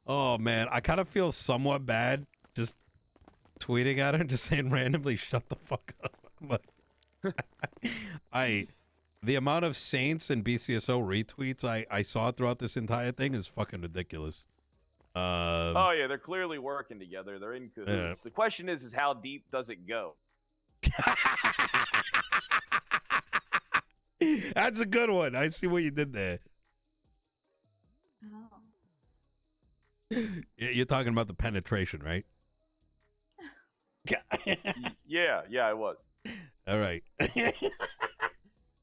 Oh man, I kind of feel somewhat bad just tweeting at her and just saying randomly shut the fuck up. But the amount of Saints and BCSO retweets I saw throughout this entire thing is fucking ridiculous. Oh yeah, they're clearly working together. They're in cahoots. The question is how deep does it go? That's a good one. I see what you did there. Oh. You're talking about the penetration, right? Yeah, I was. All right.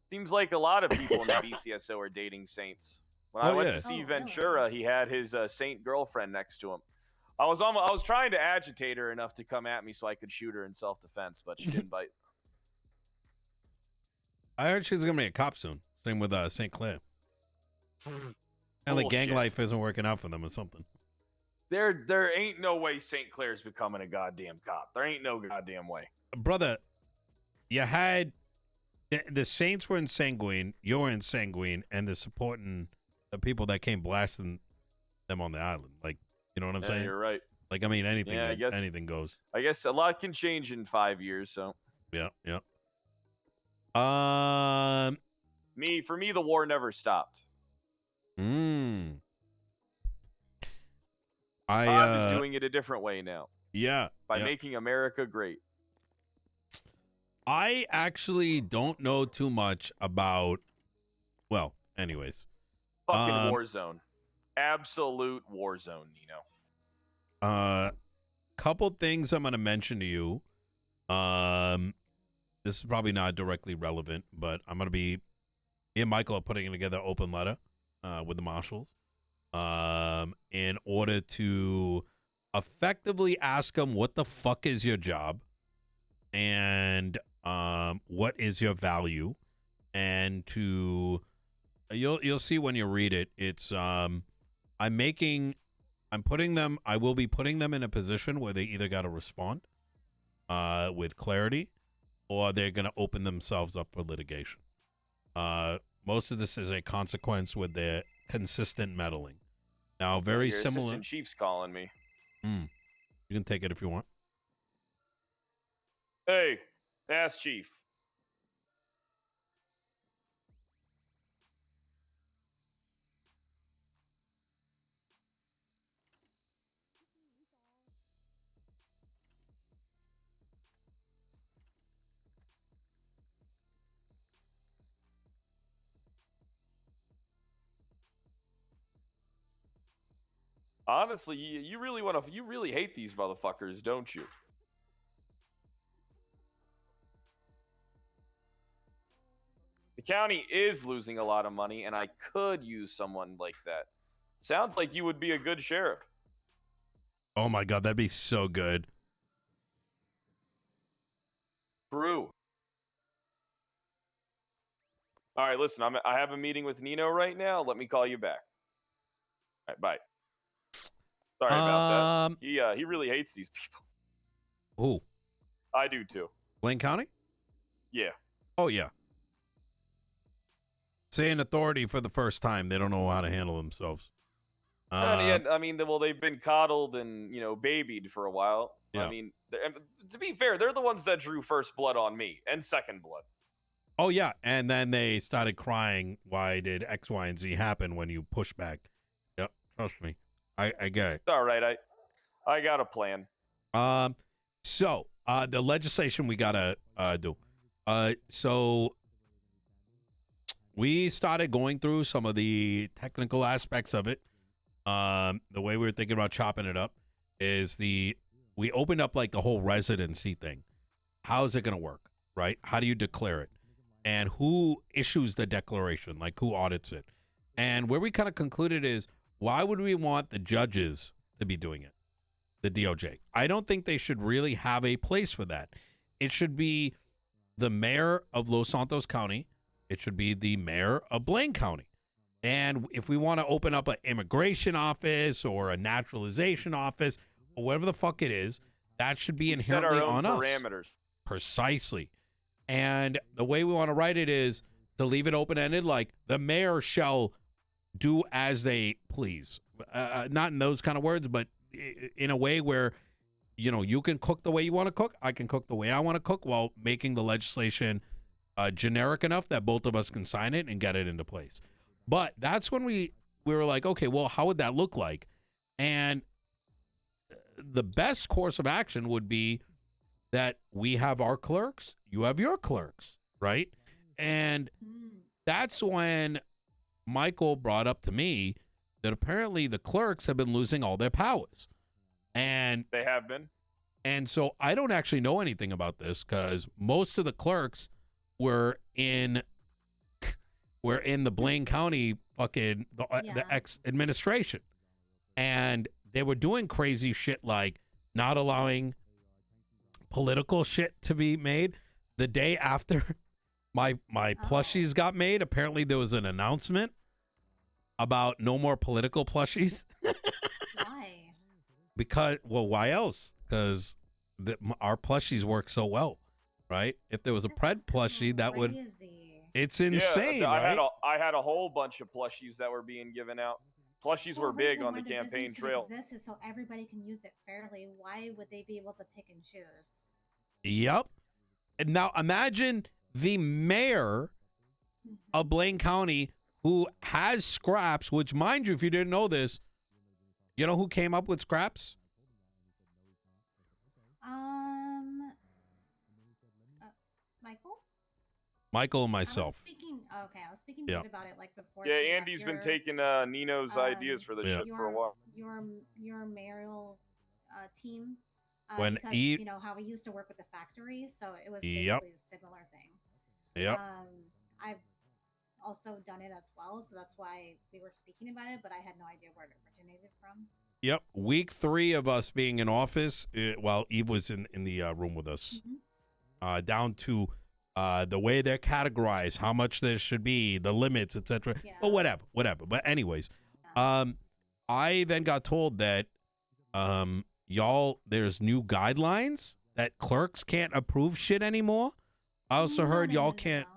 Seems like a lot of people in the BCSO are dating Saints. When I went to see Ventura, he had his Saint girlfriend next to him. I was trying to agitate her enough to come at me so I could shoot her in self-defense, but she didn't bite. I heard she's gonna be a cop soon. Same with St. Clair. And like gang life isn't working out for them or something. There ain't no way St. Clair's becoming a goddamn cop. There ain't no goddamn way. Brother, you had the Saints were in Sanguine, you were in Sanguine, and they're supporting the people that came blasting them on the island. Like, you know what I'm saying? You're right. Like, I mean, anything, anything goes. I guess a lot can change in 5 years, so. Yeah. For me, the war never stopped. I'm just doing it a different way now. Yeah. By making America great. I actually don't know too much about, well, anyways. Fucking war zone. Absolute war zone, Nino. Couple things I'm going to mention to you. This is probably not directly relevant, but I'm going to be, me and Michael are putting together an open letter with the Marshals in order to effectively ask them what the fuck is your job and what is your value, and to you'll see when you read it. It's I will be putting them in a position where they either got to respond with clarity, or they're going to open themselves up for litigation. Most of this is a consequence with their consistent meddling. Now, very Your similar. Assistant Chief's calling me. You can take it if you want. Hey, ask Chief. Honestly, you really hate these motherfuckers, don't you? The county is losing a lot of money, and I could use someone like that. Sounds like you would be a good sheriff. Oh my God, that'd be so good. True. All right, listen, I have a meeting with Nino right now. Let me call you back. All right, bye. Sorry about that. He really hates these people. Who? I do too. Blaine County? Yeah. Oh yeah. Saying authority for the first time, they don't know how to handle themselves. I mean, they've been coddled and babied for a while. Yeah. I mean, to be fair, they're the ones that drew first blood on me and second blood. Oh yeah, and then they started crying. Why did X, Y, and Z happen when you push back? Yep, trust me, I get it. All right, I got a plan. So the legislation we gotta do. So we started going through some of the technical aspects of it. The way we were thinking about chopping it up is we opened up like the whole residency thing. How is it going to work, right? How do you declare it? And who issues the declaration? Like, who audits it? And where we kind of concluded is, why would we want the judges to be doing it? The DOJ. I don't think they should really have a place for that. It should be the mayor of Los Santos County. It should be the mayor of Blaine County. And if we want to open up an immigration office or a naturalization office or whatever the fuck it is, that should be inherently on us. Parameters. Precisely. And the way we want to write it is to leave it open-ended, like the mayor shall do as they please. Not in those kind of words, but in a way where, you can cook the way you want to cook. I can cook the way I want to cook while making the legislation generic enough that both of us can sign it and get it into place. But that's when we were like, okay, well, how would that look like? And the best course of action would be that we have our clerks, you have your clerks, right? And that's when Michael brought up to me that apparently the clerks have been losing all their powers. And they have been. And so I don't actually know anything about this because most of the clerks were in the Blaine County fucking the ex administration, and they were doing crazy shit like not allowing political shit to be made. The day after my plushies got made, apparently there was an announcement about no more political plushies. Why? Because, well, why else? Because our plushies work so well, right? If there was a Pred plushie, that would. It's insane. Yeah, right? I had a whole bunch of plushies that were being given out. Plushies were big on the campaign trail. Exists is so everybody can use it fairly. Why would they be able to pick and choose? Yep. And now imagine the mayor of Blaine County who has scraps, which, mind you, if you didn't know this, you know who came up with scraps? Michael? Michael and myself. I was speaking about it like before. Yeah, Andy's been taking Nino's ideas for the shit for a while. Your mayoral team. When because, Eve, how we used to work with the factory, so it was basically a similar thing. Yep. I've also done it as well, so that's why we were speaking about it, but I had no idea where it originated from. Yep. Week 3 of us being in office, while Eve was in the room with us, down to the way they're categorized, how much there should be, the limits, etc. Yeah. But whatever. But anyways, I then got told that y'all, there's new guidelines that clerks can't approve shit anymore. I also heard y'all can't.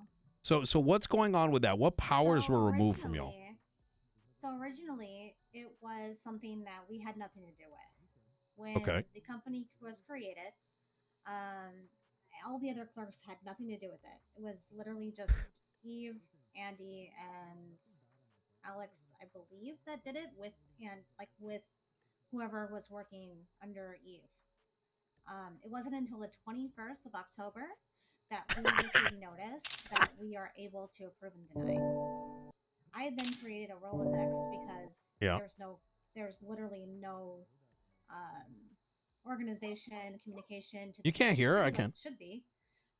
So what's going on with that? What powers were removed from y'all? So originally, it was something that we had nothing to do with. When the company was created, all the other clerks had nothing to do with it. It was literally just Eve, Andy, and Alex, I believe, that did it with whoever was working under Eve. It wasn't until the 21st of October that we received notice that we are able to approve and deny. I then created a Rolodex because there's literally no organization, communication. You can't hear her? I can. Should be.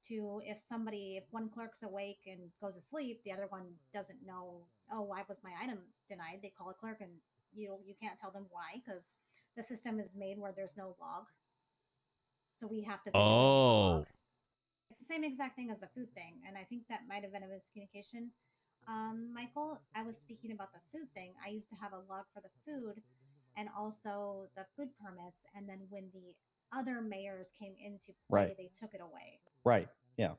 If one clerk's awake and goes to sleep, the other one doesn't know, oh, why was my item denied? They call a clerk and you can't tell them why because the system is made where there's no log. So we have to log. It's the same exact thing as the food thing, and I think that might have been a miscommunication. Michael, I was speaking about the food thing. I used to have a log for the food and also the food permits, and then when the other mayors came into play, they took it away. Right. Yeah.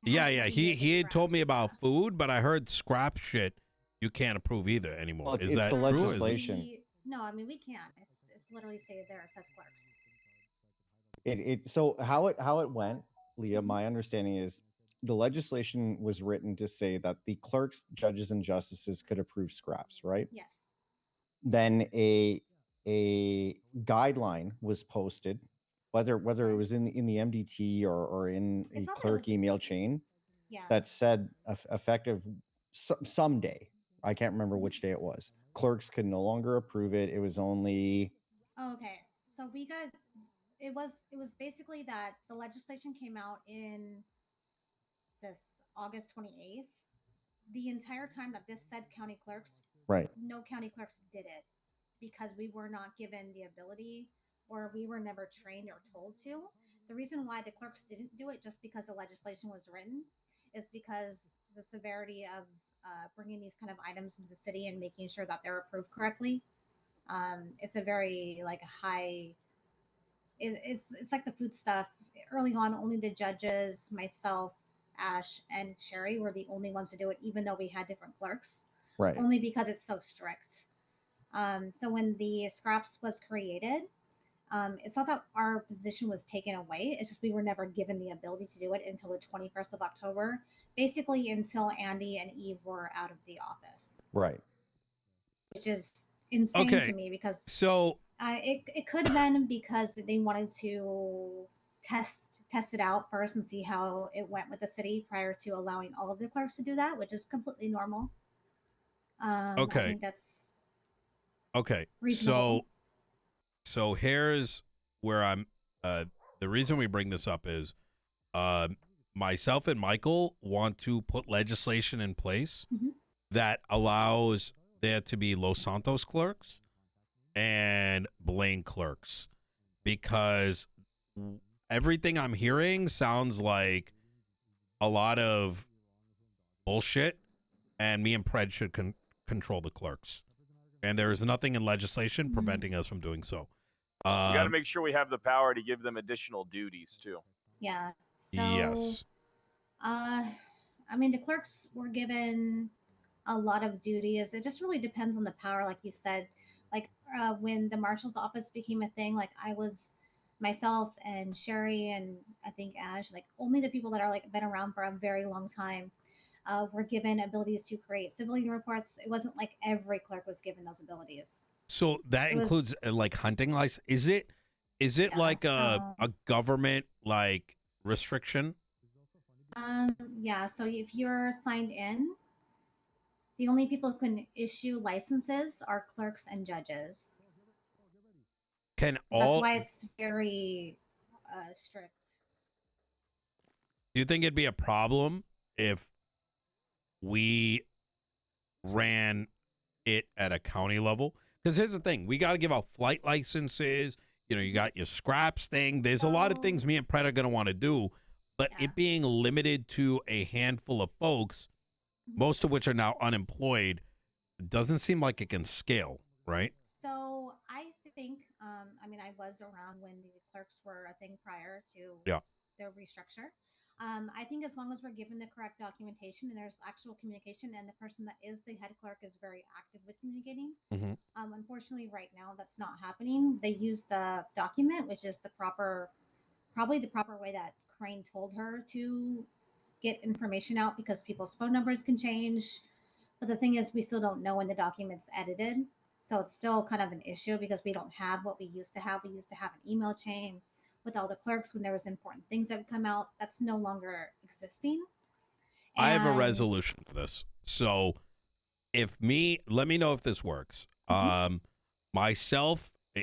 Yeah. He had told me about food, but I heard scrap shit you can't approve either anymore. Well, is that the true? legislation? No, I mean we can. It's literally say there it says clerks. So how it went, Leah, my understanding is the legislation was written to say that the clerks, judges, and justices could approve scraps, right? Yes. Then a guideline was posted, whether it was in the MDT or in a clerk email chain, that said effective someday. I can't remember which day it was. Clerks could no longer approve it. It was only. Oh, okay. So we got. It was basically that the legislation came out in August 28th. The entire time that this said county clerks, no county clerks did it because we were not given the ability or we were never trained or told to. The reason why the clerks didn't do it just because the legislation was written is because the severity of bringing these kind of items into the city and making sure that they're approved correctly. It's a very high. It's like the food stuff. Early on, only the judges, myself, Ash, and Sherry were the only ones to do it, even though we had different clerks. right? Only because it's so strict. So when the scraps was created, it's not that our position was taken away. It's just we were never given the ability to do it until the 21st of October, basically until Andy and Eve were out of the office. Right. Which is insane to me because so it could have been because they wanted to test it out first and see how it went with the city prior to allowing all of the clerks to do that, which is completely normal. Okay. I think that's okay. reasonable. So here's where I'm. The reason we bring this up is, myself and Michael want to put legislation in place that allows there to be Los Santos clerks and Blaine clerks, because everything I'm hearing sounds like a lot of bullshit, and me and Pred should control the clerks. And there is nothing in legislation preventing us from doing so. We got to make sure we have the power to give them additional duties too. Yeah. So, yes. I mean, the clerks were given a lot of duties. It just really depends on the power, like you said. Like when the marshal's office became a thing, like I was myself and Sherry and I think Ash, like only the people that are like been around for a very long time were given abilities to create civilian reports. It wasn't like every clerk was given those abilities. So that includes like hunting license. Is it like a government like restriction? Yeah. So if you're signed in, the only people who can issue licenses are clerks and judges. That's why it's very strict. Do you think it'd be a problem if we ran it at a county level? Because here's the thing, we got to give out flight licenses. You know, you got your scraps thing. There's a lot of things me and Pred are going to want to do, but it being limited to a handful of folks, most of which are now unemployed, doesn't seem like it can scale, right? So I think, I mean, I was around when the clerks were a thing prior to their restructure. I think as long as we're given the correct documentation and there's actual communication and the person that is the head clerk is very active with communicating. Unfortunately, right now that's not happening. They use the document, which is probably the proper way that Crane told her to get information out because people's phone numbers can change. But the thing is, we still don't know when the document's edited. So it's still kind of an issue because we don't have what we used to have. We used to have an email chain with all the clerks when there was important things that would come out. That's no longer existing. I have a resolution to this. So let me know if this works.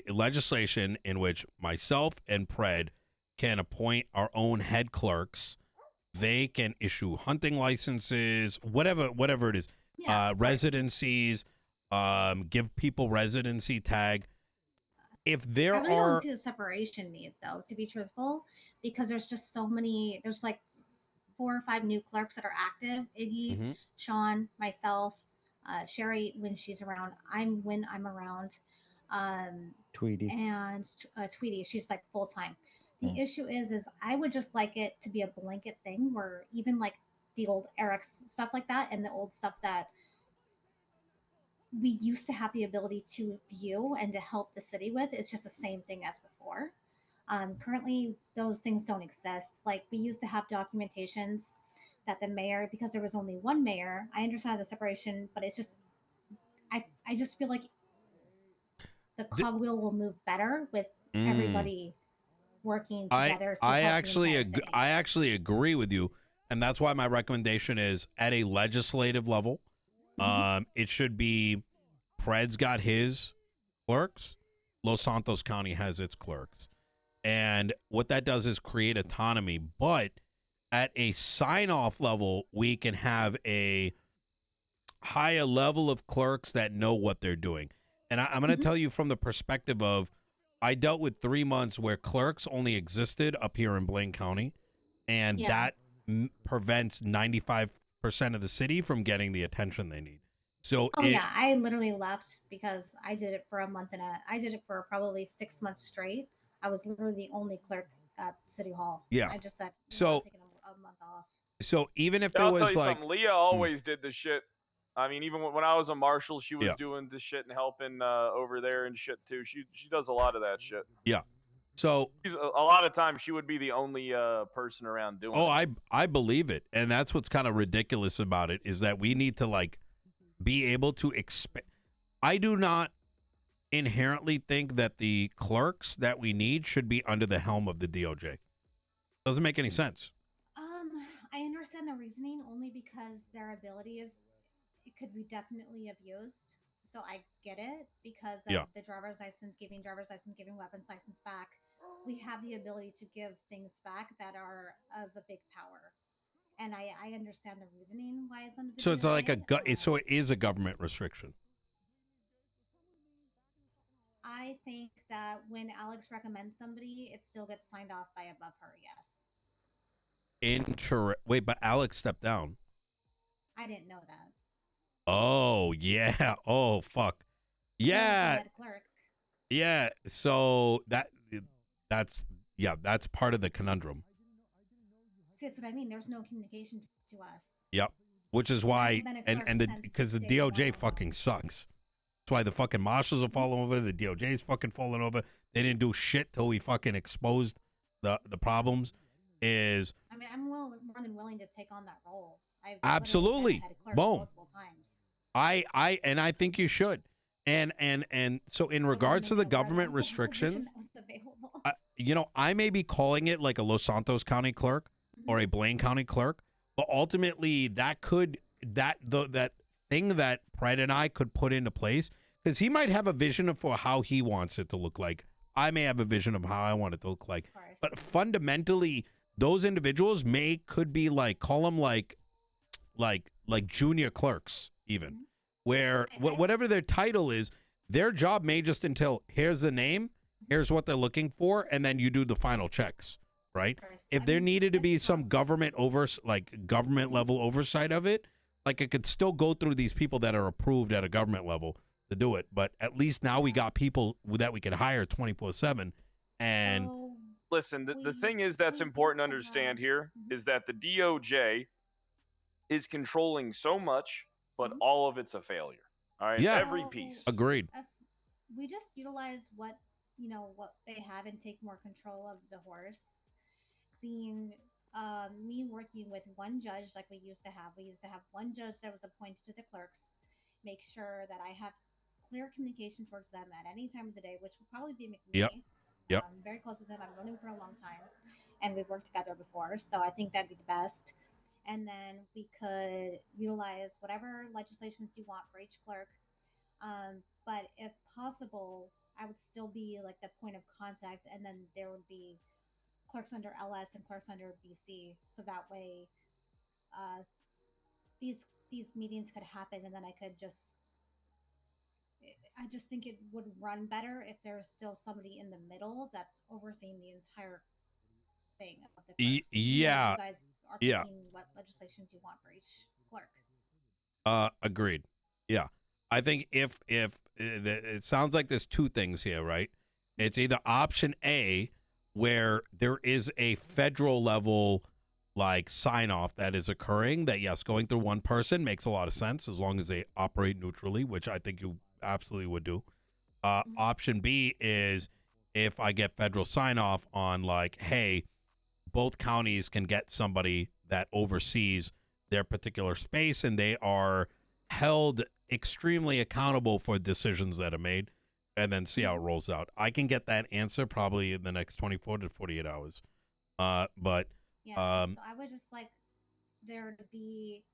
Legislation in which myself and Pred can appoint our own head clerks. They can issue hunting licenses, whatever it is, residencies, give people residency tag. If there I really don't see the separation need, though, to be truthful, because there's just so many. There's like 4 or 5 new clerks that are active. Iggy, Sean, myself, Sherry when she's around. When I'm around. Tweety and Tweety. She's like full time. The issue is I would just like it to be a blanket thing where even like the old Eric's stuff like that and the old stuff that we used to have the ability to view and to help the city with, it's just the same thing as before. Currently, those things don't exist. Like we used to have documentations that the mayor, because there was only one mayor, I understand the separation, but it's just, I just feel like the cogwheel will move better with everybody working together. I actually agree with you, and that's why my recommendation is at a legislative level. It should be Pred's got his clerks, Los Santos County has its clerks, and what that does is create autonomy. But at a sign-off level, we can have a higher level of clerks that know what they're doing. And I'm going to tell you from the perspective of, I dealt with 3 months where clerks only existed up here in Blaine County, and that prevents 95% of the city from getting the attention they need. So I literally left because I did it for a month I did it for probably 6 months straight. I was literally the only clerk at City Hall. Yeah. I just said, so taking a month off. So even if there I'll was tell you like something, Leah always did the shit. I mean, even when I was a marshal, she was doing this shit and helping over there and shit too. She does a lot of that shit. Yeah. So a lot of times she would be the only person around doing it. I believe it, and that's what's kind of ridiculous about it is that we need to like be able to expect. I do not inherently think that the clerks that we need should be under the helm of the DOJ. Doesn't make any sense. I understand the reasoning only because their ability it could be definitely abused. So I get it because of the driver's license, giving weapons license back. We have the ability to give things back that are of a big power. And I understand the reasoning why it's under the So it's like so it is a government restriction. I think that when Alex recommends somebody, it still gets signed off by above her, yes. Wait, but Alex stepped down. I didn't know that. Oh, yeah. Oh, fuck. Yeah. Head clerk. Yeah. So that's part of the conundrum. See, that's what I mean. There's no communication to us. Yep. Which is why, because the DOJ fucking sucks. That's why the fucking marshals are falling over. The DOJ is fucking falling over. They didn't do shit till we fucking exposed the problems. I mean, I'm more than willing to take on that role. Absolutely. Boom. Multiple times. I think you should. And so in regards to the government restrictions, I may be calling it like a Los Santos County clerk or a Blaine County clerk, but ultimately that thing that Pred and I could put into place, because he might have a vision for how he wants it to look like. I may have a vision of how I want it to look like. But fundamentally, those individuals could be like, call them like junior clerks even, where whatever their title is, their job may just entail, here's the name, here's what they're looking for, and then you do the final checks, right? If there needed to be some government level oversight of it, like it could still go through these people that are approved at a government level to do it. But at least now we got people that we could hire 24/7. And listen, the thing is that's important to understand here is that the DOJ is controlling so much, but all of it's a failure. All right, every piece. Agreed. We just utilize what they have and take more control of the horse. Being me working with one judge like we used to have. We used to have one judge that was appointed to the clerks, make sure that I have clear communication towards them at any time of the day, which will probably be McNee. Yep. I'm very close with him. I've known him for a long time, and we've worked together before, so I think that'd be the best. And then we could utilize whatever legislations you want for each clerk. But if possible, I would still be like the point of contact, and then there would be clerks under LS and clerks under BC, so that way these meetings could happen, and then I just think it would run better if there's still somebody in the middle that's overseeing the entire thing of the clerks. You guys are picking what legislation you want for each clerk. Agreed. Yeah. I think if it sounds like there's two things here, right? It's either option A, where there is a federal level like sign off that is occurring, that yes, going through one person makes a lot of sense as long as they operate neutrally, which I think you absolutely would do. Option B is if I get federal sign off on like, hey, both counties can get somebody that oversees their particular space and they are held extremely accountable for decisions that are made, and then see how it rolls out. I can get that answer probably in the next 24 to 48 hours. But so I would just like there to be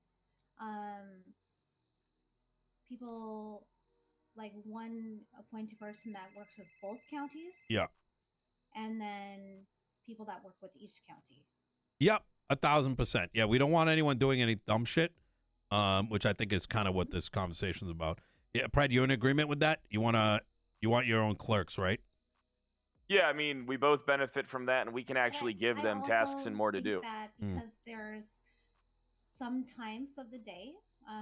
people, like one appointed person that works with both counties. Yeah. And then people that work with each county. Yep, 1,000%. Yeah, we don't want anyone doing any dumb shit, which I think is kind of what this conversation is about. Yeah, Pred, you in agreement with that? You want your own clerks, right? Yeah, I mean, we both benefit from that, and we can actually give them tasks and more to do. That because there's some times of the day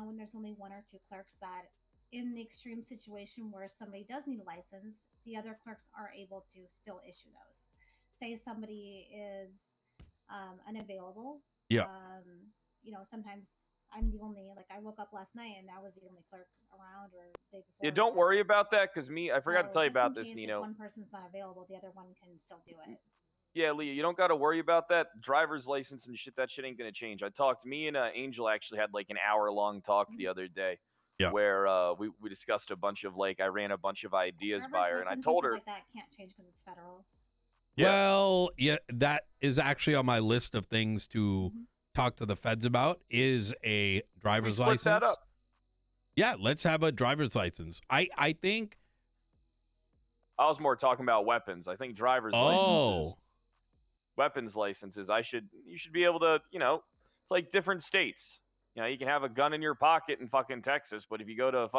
when there's only one or two clerks that, in the extreme situation where somebody does need a license, the other clerks are able to still issue those. Say somebody is unavailable. Yeah. Sometimes I'm the only, like, I woke up last night and I was the only clerk around, or the day before. Yeah, don't worry about that, because I forgot to tell you just in about this, case Nino. If one person's not available, the other one can still do it. Yeah, Leah, you don't got to worry about that. Driver's license and shit, that shit ain't going to change. Me and Angel actually had like an hour-long talk the other day. Yeah. Where we discussed a bunch of, like, I ran a bunch of ideas by her, and I told her like that can't change because it's federal. Yeah. Well, yeah, that is actually on my list of things to talk to the feds about, is a driver's split license. that up. Yeah, let's have a driver's license. I think I was more talking about weapons. I think driver's licenses, weapons licenses, you should be able to, it's like different states. You can have a gun in your pocket in fucking Texas, but if you go to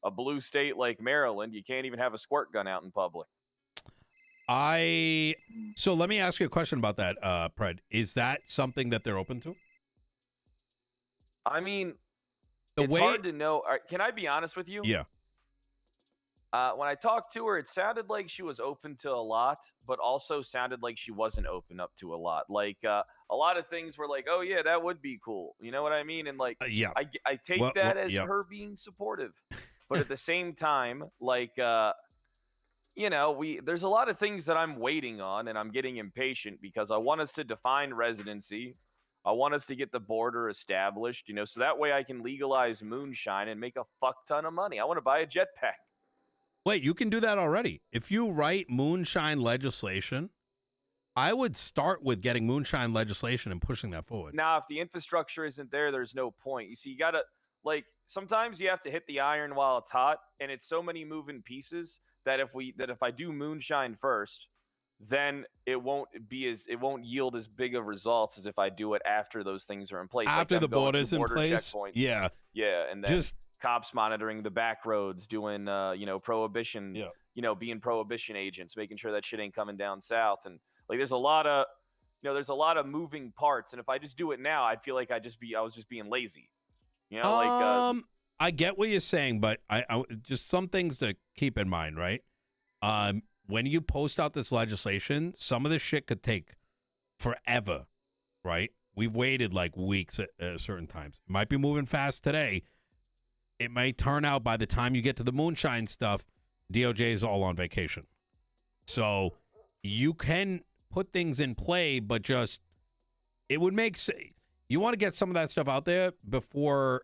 a blue state like Maryland, you can't even have a squirt gun out in public. So let me ask you a question about that, Pred. Is that something that they're open to? I mean, it's hard to know. Can I be honest with you? Yeah. When I talked to her, it sounded like she was open to a lot, but also sounded like she wasn't open up to a lot. Like, a lot of things were like, oh, yeah, that would be cool. You know what I mean? And, like, yeah. I take that as her being supportive. But at the same time, like, there's a lot of things that I'm waiting on, and I'm getting impatient because I want us to define residency. I want us to get the border established, so that way I can legalize moonshine and make a fuck ton of money. I want to buy a jetpack. Wait, you can do that already. If you write moonshine legislation, I would start with getting moonshine legislation and pushing that forward. Now, if the infrastructure isn't there, there's no point. You see, you got to, like, sometimes you have to hit the iron while it's hot, and it's so many moving pieces that if I do moonshine first, then it won't yield as big of results as if I do it after those things are in place. After like the border's in place, checkpoints. yeah, and then cops monitoring the back roads, doing prohibition, being prohibition agents, making sure that shit ain't coming down south, and like there's a lot of moving parts, and if I just do it now, I'd feel like I was just being lazy, I get what you're saying, but I just some things to keep in mind, right? When you post out this legislation, some of this shit could take forever, right? We've waited like weeks at certain times. It might be moving fast today. It may turn out by the time you get to the moonshine stuff, DOJ is all on vacation. So you can put things in play, but it would make sense. You want to get some of that stuff out there before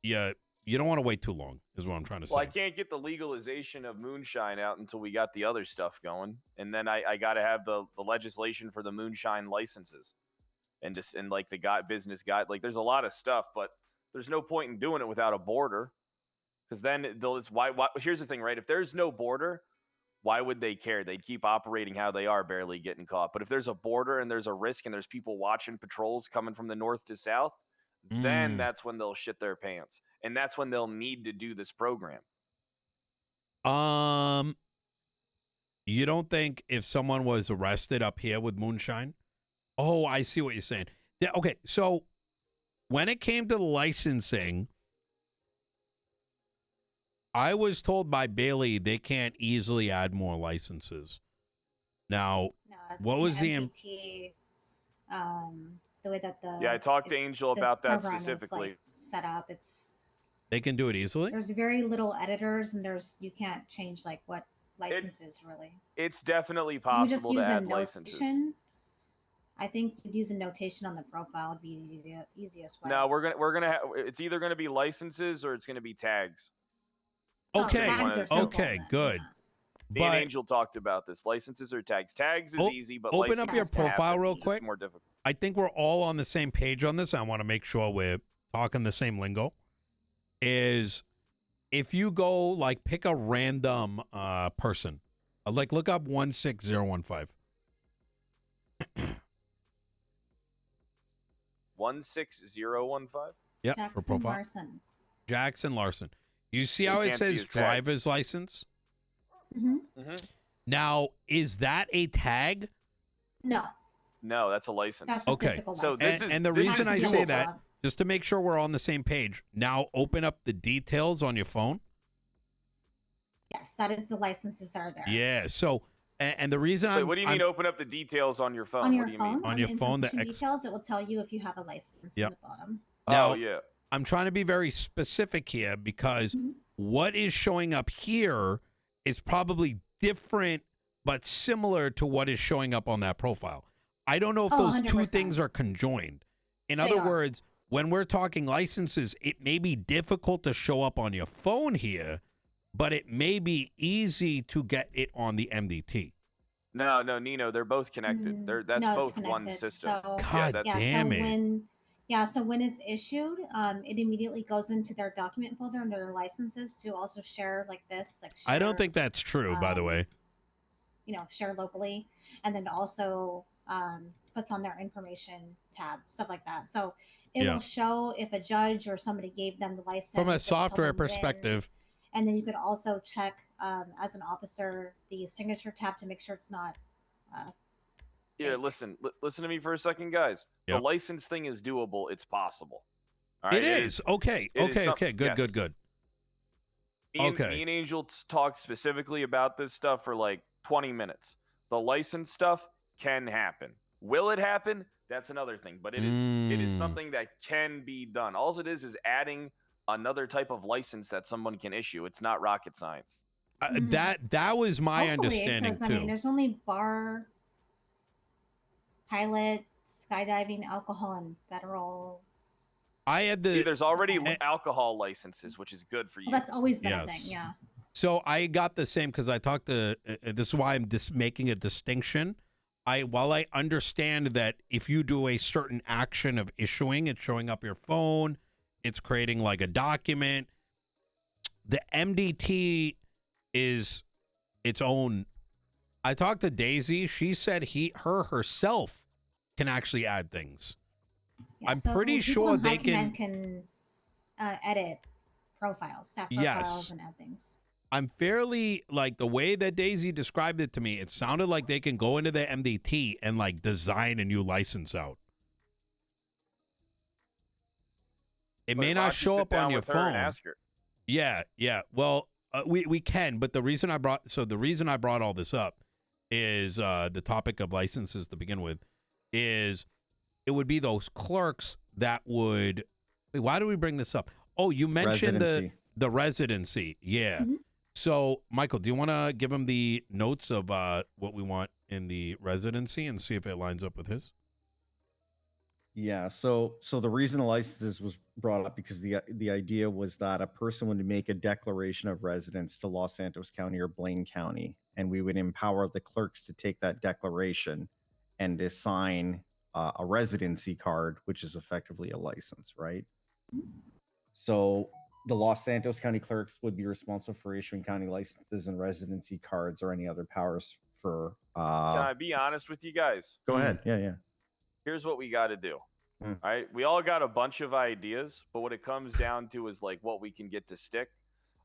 you don't want to wait too long, is what I'm trying to say. Well, I can't get the legalization of moonshine out until we got the other stuff going. And then I got to have the legislation for the moonshine licenses and like the business guide. Like, there's a lot of stuff, but there's no point in doing it without a border. Because then why? Here's the thing, right? If there's no border, why would they care? They'd keep operating how they are, barely getting caught. But if there's a border and there's a risk and there's people watching patrols coming from the north to south, then that's when they'll shit their pants. And that's when they'll need to do this program. You don't think if someone was arrested up here with moonshine? Oh, I see what you're saying. Yeah, okay, so when it came to the licensing, I was told by Bailey they can't easily add more licenses. Now, what was the MDT, the way that I talked to Angel about that specifically. Set up, they can do it easily. There's very little editors, and you can't change like what licenses really. It's definitely possible to add licenses. I think you'd use a notation on the profile would be the easiest way. No, we're gonna it's either gonna be licenses or it's gonna be tags. Okay. Okay. Good. Me and Angel talked about this. Licenses or tags. Tags is easy, but open up your profile real quick. More difficult. I think we're all on the same page on this. I want to make sure we're talking the same lingo. Is if you go like pick a random person, like look up 16015. 16015. Yep, for profile. Larson. Jackson Larson. You see how it says driver's license? Mm-hmm. Mm-hmm. Now, is that a tag? No. No, that's a license. That's okay. So the reason I say that, just to make sure we're on the same page, now open up the details on your phone. Yes, that is the licenses that are there. Yeah. So, and the reason what do you mean open up the details on your phone? On your what do you phone, mean? On your phone, the details, it will tell you if you have a license yep. in the bottom. Now, oh, yeah. I'm trying to be very specific here because what is showing up here is probably different but similar to what is showing up on that profile. I don't know if those 100%. two things are conjoined. In other words, when we're talking licenses, it may be difficult to show up on your phone here, but it may be easy to get it on the MDT. No, Nino, they're both connected. That's both one system. So, God damn it. So when it's issued, it immediately goes into their document folder under their licenses to also share like this. Share, I don't think that's true, by the way. Share locally, and then also puts on their information tab, stuff like that. So it will show if a judge or somebody gave them the license. From a software perspective. And then you could also check as an officer the signature tab to make sure it's not. Listen to me for a second, guys. Yep. The license thing is doable. It's possible. All right? It is. Okay. Good. Me and Angel talked specifically about this stuff for like 20 minutes. The license stuff can happen. Will it happen? That's another thing. But it is something that can be done. All it is adding another type of license that someone can issue. It's not rocket science. That was my understanding too. I mean, there's only bar, pilot, skydiving, alcohol, and federal. There's already alcohol licenses, which is good for you. Well, that's always been a thing, yeah. So I got the same because I talked to. This is why I'm making a distinction. While I understand that if you do a certain action of issuing, it's showing up your phone, it's creating like a document. The MDT is its own. I talked to Daisy. She said herself can actually add things. Yeah, I'm pretty sure they can edit profiles, staff profiles, and add things. I'm fairly like the way that Daisy described it to me. It sounded like they can go into the MDT and like design a new license out. It may not show up on your phone. Ask her. Yeah. Well, we can, but the reason I brought all this up is the topic of licenses to begin with is it would be those clerks that would. Wait, why do we bring this up? Oh, you mentioned the residency. Yeah. Mm-hmm. So, Michael, do you want to give him the notes of what we want in the residency and see if it lines up with his? Yeah. So the reason the licenses was brought up because the idea was that a person would make a declaration of residence to Los Santos County or Blaine County, and we would empower the clerks to take that declaration and assign a residency card, which is effectively a license, right? So the Los Santos County clerks would be responsible for issuing county licenses and residency cards or any other powers for. Can I be honest with you guys? Go ahead. Yeah. Here's what we got to do. All right. We all got a bunch of ideas, but what it comes down to is like what we can get to stick.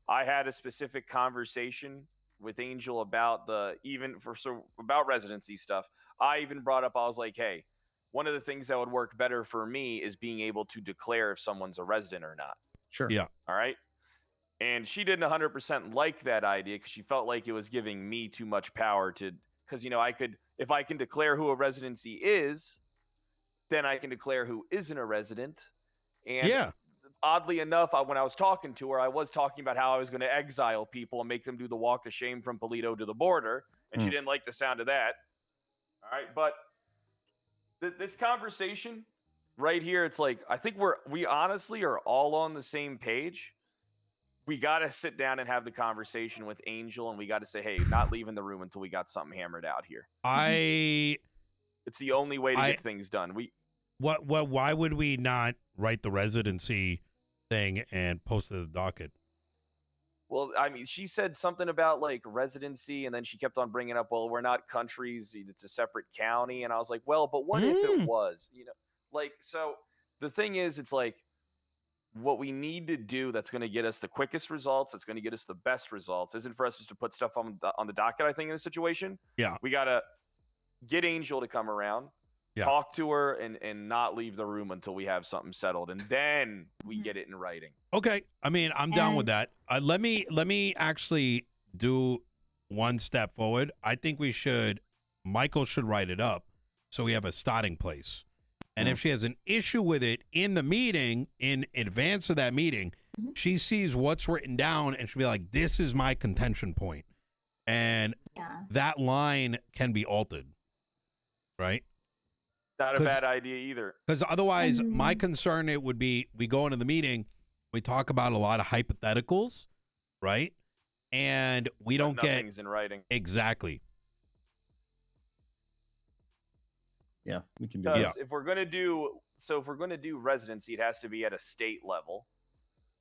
I had a specific conversation with Angel about about residency stuff. I even brought up, I was like, hey, one of the things that would work better for me is being able to declare if someone's a resident or not. Sure. Yeah. All right. And she didn't 100% like that idea because she felt like it was giving me too much power because, if I can declare who a residency is, then I can declare who isn't a resident. And oddly enough, when I was talking to her, I was talking about how I was going to exile people and make them do the walk of shame from Paleto to the border. And she didn't like the sound of that. All right. But this conversation right here, it's like, I think we honestly are all on the same page. We got to sit down and have the conversation with Angel, and we got to say, hey, not leaving the room until we got something hammered out here. It's the only way to get things done. Why would we not write the residency thing and post it to the docket? Well, I mean, she said something about like residency, and then she kept on bringing up, well, we're not countries. It's a separate county. And I was like, well, but what if it was, so the thing is, it's like what we need to do that's going to get us the quickest results, that's going to get us the best results, isn't for us just to put stuff on the docket, I think, in this situation. Yeah. We got to get Angel to come around, talk to her, and not leave the room until we have something settled, and then we get it in writing. Okay. I mean, I'm down with that. Let me actually do one step forward. I think Michael should write it up so we have a starting place. And if she has an issue with it in the meeting, in advance of that meeting, she sees what's written down and she'll be like, this is my contention point. And that line can be altered, right? Not a bad idea either. Because otherwise, my concern, it would be, we go into the meeting, we talk about a lot of hypotheticals, right? And we don't get things in writing. Exactly. Yeah, we can do that. that. If we're gonna do residency, it has to be at a state level,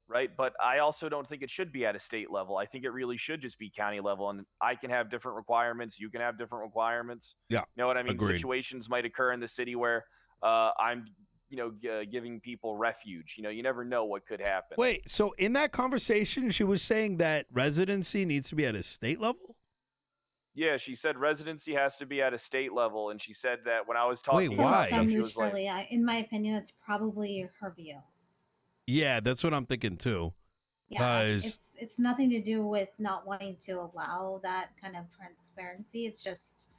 right? But I also don't think it should be at a state level. I think it really should just be county level, and I can have different requirements. You can have different requirements. Yeah, you know what I mean. agreed. Situations might occur in the city where I'm, giving people refuge. You never know what could happen. Wait, so in that conversation, she was saying that residency needs to be at a state level? Yeah, she said residency has to be at a state level, and she said that when I was talking. Wait, why? She was like, in my opinion, that's probably her view. Yeah, that's what I'm thinking too. Yeah, it's nothing to do with not wanting to allow that kind of transparency. It's just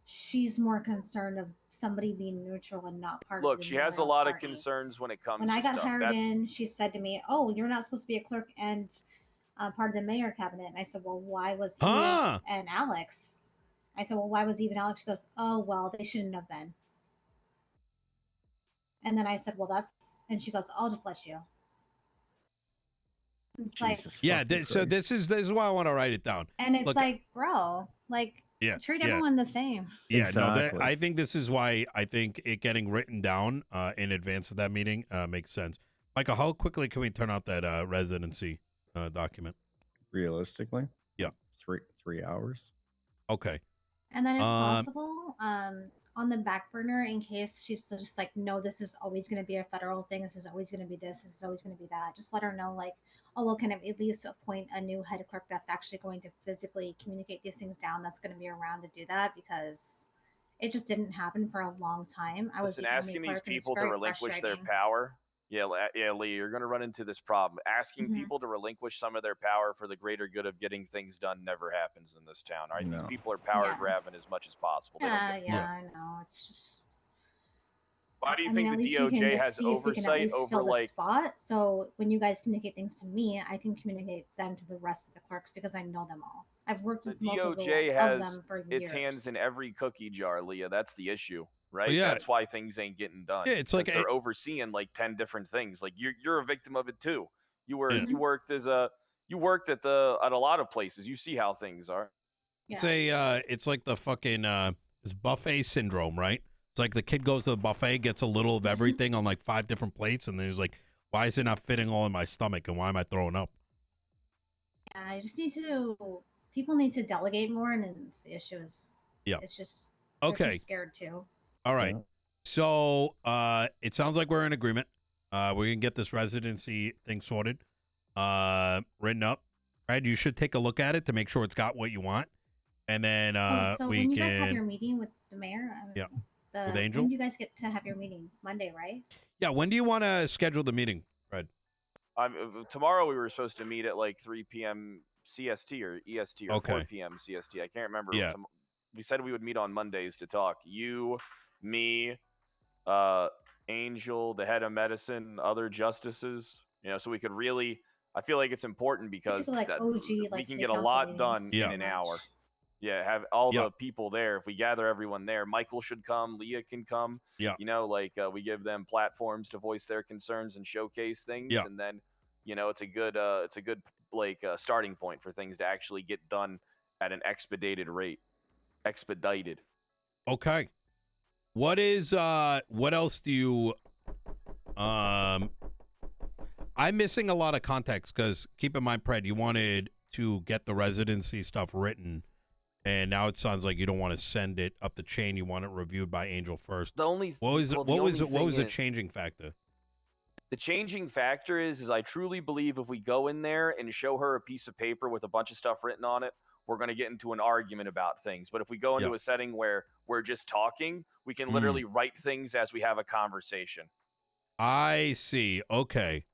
she's more concerned of somebody being neutral and not part of the Look, she has a lot of concerns when it comes to stuff. When I got stuff. hired in, she said to me, "Oh, you're not supposed to be a clerk and part of the mayor cabinet." And I said, "Well, why was Eve and Alex?" I said, "Well, why was Eve and Alex?" She goes, "Oh, well, they shouldn't have been." And then I said, "Well, that's," and she goes, "I'll just let you." It's like, yeah, so this is why I want to write it down. And it's like, bro, like, treat everyone the same. Yeah, exactly. I think this is why I think it getting written down in advance of that meeting makes sense. Michael, how quickly can we turn out that residency document? Realistically, yeah, 3 hours. Okay. And then if possible, on the back burner, in case she's just like, no, this is always going to be a federal thing. This is always going to be this. This is always going to be that. Just let her know, like, oh, well, can I at least appoint a new head clerk that's actually going to physically communicate these things down, that's going to be around to do that, because it just didn't happen for a long time. I was asking these people to relinquish their power. Yeah, Lee, you're going to run into this problem. Asking people to relinquish some of their power for the greater good of getting things done never happens in this town. All right, these people are power grabbing as much as possible. I know. It's just. Why do you think the DOJ has oversight over like spot? So when you guys communicate things to me, I can communicate them to the rest of the clerks because I know them all. I've worked with multiple of them for years. Its hands in every cookie jar, Leah. That's the issue, right? Yeah. That's why things ain't getting done. Yeah, it's like they're overseeing like 10 different things. Like you're a victim of it too. You worked at a lot of places. You see how things are. Yeah. It's like the fucking it's buffet syndrome, right? It's like the kid goes to the buffet, gets a little of everything on like 5 different plates, and then he's like, why is it not fitting all in my stomach, and why am I throwing up? Yeah, I just people need to delegate more, and it's the issue is, it's just, they're too scared too. All right. So it sounds like we're in agreement. We can get this residency thing sorted, written up. Right? You should take a look at it to make sure it's got what you want. And then so when you guys have your meeting with the mayor, with Angel? when do you guys get to have your meeting? Monday, right? Yeah, when do you want to schedule the meeting, Fred? Tomorrow we were supposed to meet at like 3 p.m. CST or EST or 4 p.m. CST. I can't remember. Yeah. We said we would meet on Mondays to talk. You, me, Angel, the head of medicine, other justices. So we could really. I feel like it's important because we can get a lot done in an hour. Yeah, have all the people there. If we gather everyone there, Michael should come. Leah can come. Yeah. We give them platforms to voice their concerns and showcase things. Yeah. And then, it's a good starting point for things to actually get done at an expedited rate. Expedited. Okay. What else do you, I'm missing a lot of context because keep in mind, Pred, you wanted to get the residency stuff written. And now it sounds like you don't want to send it up the chain. You want it reviewed by Angel first. What was the changing factor? The changing factor is I truly believe if we go in there and show her a piece of paper with a bunch of stuff written on it, we're going to get into an argument about things. But if we go into a setting where we're just talking, we can literally write things as we have a conversation. I see. Okay.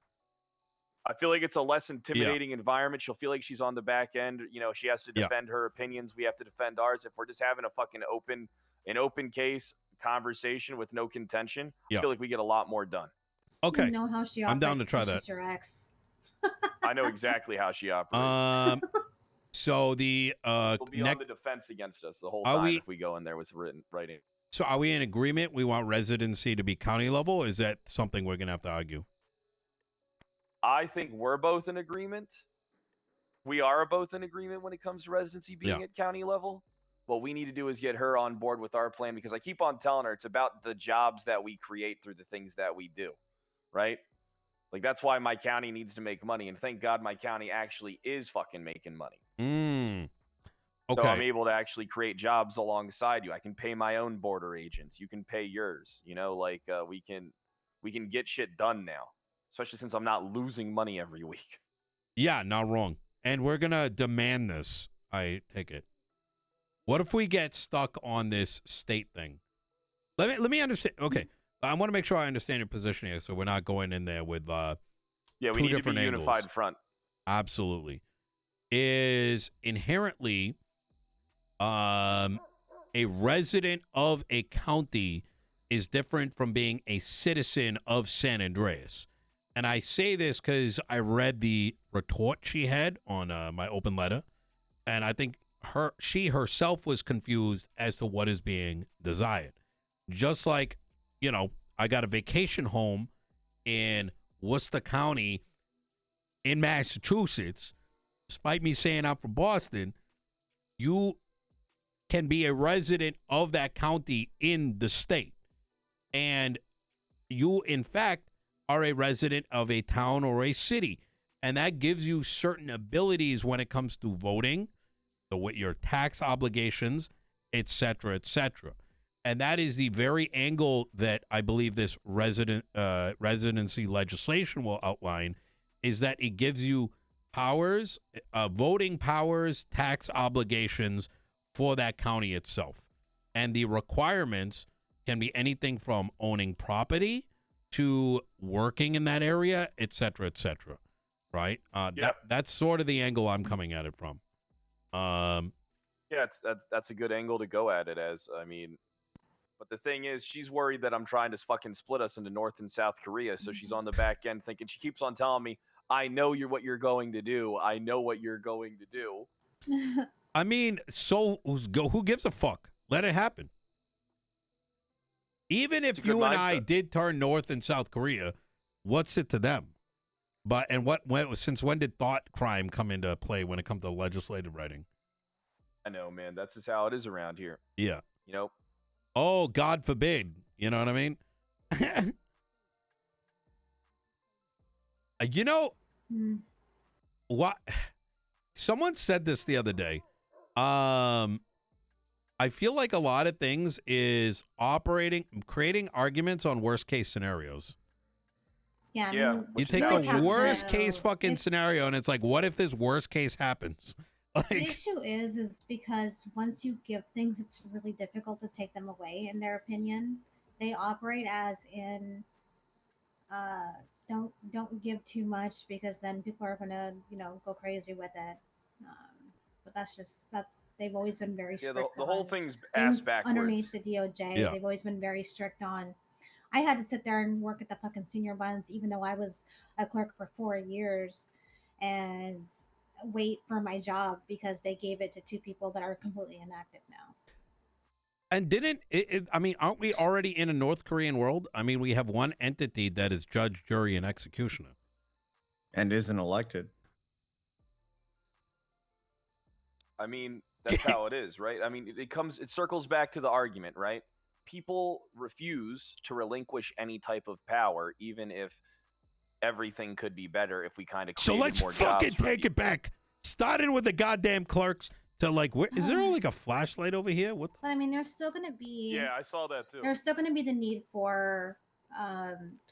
I feel like it's a less intimidating environment. She'll feel like she's on the back end. She has to defend her opinions. We have to defend ours. If we're just having a fucking open case conversation with no contention, Yeah. I feel like we get a lot more done. Okay. You know how she operates. I'm down to try that. She's your ex. I know exactly how she operates. So the We'll be on the defense against us the whole Are time we- if we go in there with writing. So are we in agreement? We want residency to be county level? Or is that something we're gonna have to argue? I think we're both in agreement. We are both in agreement when it comes to residency being at county level. What we need to do is get her on board with our plan, because I keep on telling her it's about the jobs that we create through the things that we do, right? Like, that's why my county needs to make money, and thank God my county actually is fucking making money. Okay. So I'm able to actually create jobs alongside you. I can pay my own border agents. You can pay yours. You know, like we can get shit done now, especially since I'm not losing money every week. Yeah, not wrong. And we're gonna demand this. I take it. What if we get stuck on this state thing? Let me understand. Okay, I want to make sure I understand your position here, so we're not going in there with we two need to different be angles. unified front. Absolutely, is inherently a resident of a county is different from being a citizen of San Andreas. And I say this because I read the retort she had on my open letter, and I think she herself was confused as to what is being desired. Just like, you know, I got a vacation home in Worcester County in Massachusetts. Despite me saying I'm from Boston, you can be a resident of that county in the state. And you, in fact, are a resident of a town or a city. And that gives you certain abilities when it comes to voting, with your tax obligations, et cetera, et cetera. And that is the very angle that I believe this residency legislation will outline, is that it gives you powers, voting powers, tax obligations for that county itself. And the requirements can be anything from owning property to working in that area, et cetera, right? That's sort of the angle I'm coming at it from. Yeah, that's a good angle to go at it as. I mean, but the thing is, she's worried that I'm trying to fucking split us into North and South Korea, so she's on the back end thinking, she keeps on telling me, I know what you're going to do. I know what you're going to do. I mean, so who gives a fuck? Let it happen. Even if you and I did turn North and South Korea, what's it to them? Since when did thought crime come into play when it comes to legislative writing? I know, man. That's just how it is around here. Yeah. You know? Oh, God forbid. You know what I mean? You know, what? Someone said this the other day. I feel like a lot of things is creating arguments on worst case scenarios. Yeah, I mean, you take the worst case fucking scenario, and it's like, what if this worst case happens? Like, the issue is because once you give things, it's really difficult to take them away. In their opinion, they operate as in, don't give too much, because then people are gonna go crazy with it. But they've always been very strict. Yeah, the whole thing's ass backwards. Underneath the DOJ, they've always been very strict on. I had to sit there and work at the fucking senior buns, even though I was a clerk for 4 years, and wait for my job because they gave it to 2 people that are completely inactive now. And I mean, aren't we already in a North Korean world? I mean, we have one entity that is judge, jury, and executioner. And isn't elected. I mean, that's how it is, right? I mean, it circles back to the argument, right? People refuse to relinquish any type of power, even if everything could be better if we kind of created more jobs. So let's fucking take it back. Starting with the goddamn clerks to like, is there like a flashlight over here? What? But I mean, there's still going to be. Yeah, I saw that too. There's still going to be the need for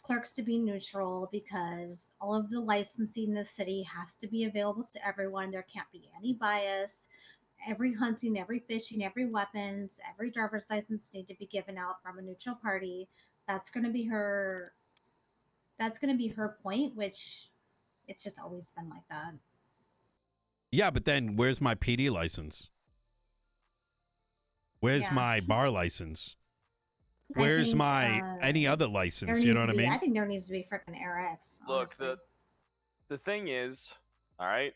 clerks to be neutral, because all of the licensing in the city has to be available to everyone. There can't be any bias. Every hunting, every fishing, every weapons, every driver's license need to be given out from a neutral party. That's going to be her point, which it's just always been like that. Yeah, but then where's my PD license? Where's my bar license? where's my any other license? You know what I mean? I think there needs to be freaking AirX. Look, the thing is, all right,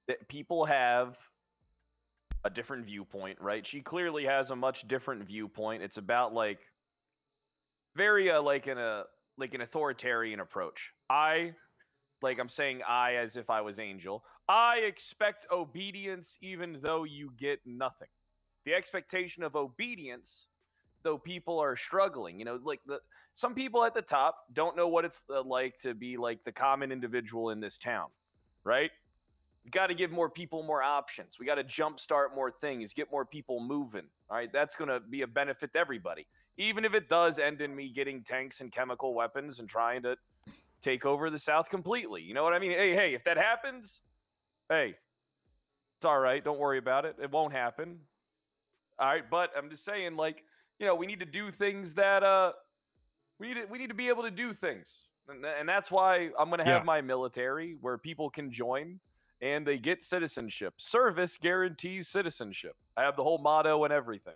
that people have a different viewpoint, right? She clearly has a much different viewpoint. It's about like very like an authoritarian approach. I'm saying I as if I was Angel. I expect obedience even though you get nothing. The expectation of obedience, though people are struggling, you know, like some people at the top don't know what it's like to be like the common individual in this town, right? We got to give more people more options. We got to jumpstart more things, get more people moving. All right, that's going to be a benefit to everybody, even if it does end in me getting tanks and chemical weapons and trying to take over the South completely. You know what I mean? Hey, if that happens, hey, it's all right. Don't worry about it. It won't happen. All right, but I'm just saying, like, you know, we need to do things that we need to be able to do things, and that's why I'm going to have my military where people can join. And they get citizenship. Service guarantees citizenship. I have the whole motto and everything.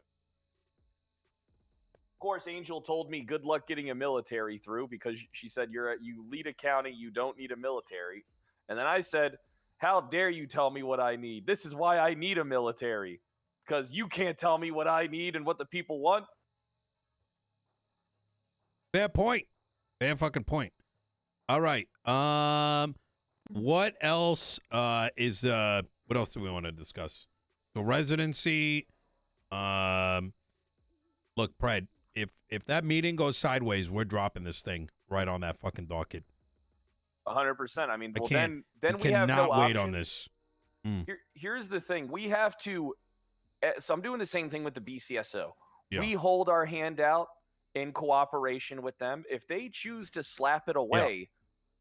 Of course, Angel told me good luck getting a military through because she said you lead a county, you don't need a military. And then I said, how dare you tell me what I need? This is why I need a military, because you can't tell me what I need and what the people want. Fair point. Fair fucking point. All right. What else what else do we want to discuss? The residency. Look, Pred, if that meeting goes sideways, we're dropping this thing right on that fucking docket. 100%. I mean, well, then we we have no wait option. on this. Here's the thing. We have to, so I'm doing the same thing with the BCSO. Yeah. We hold our hand out in cooperation with them. If they choose to slap it away,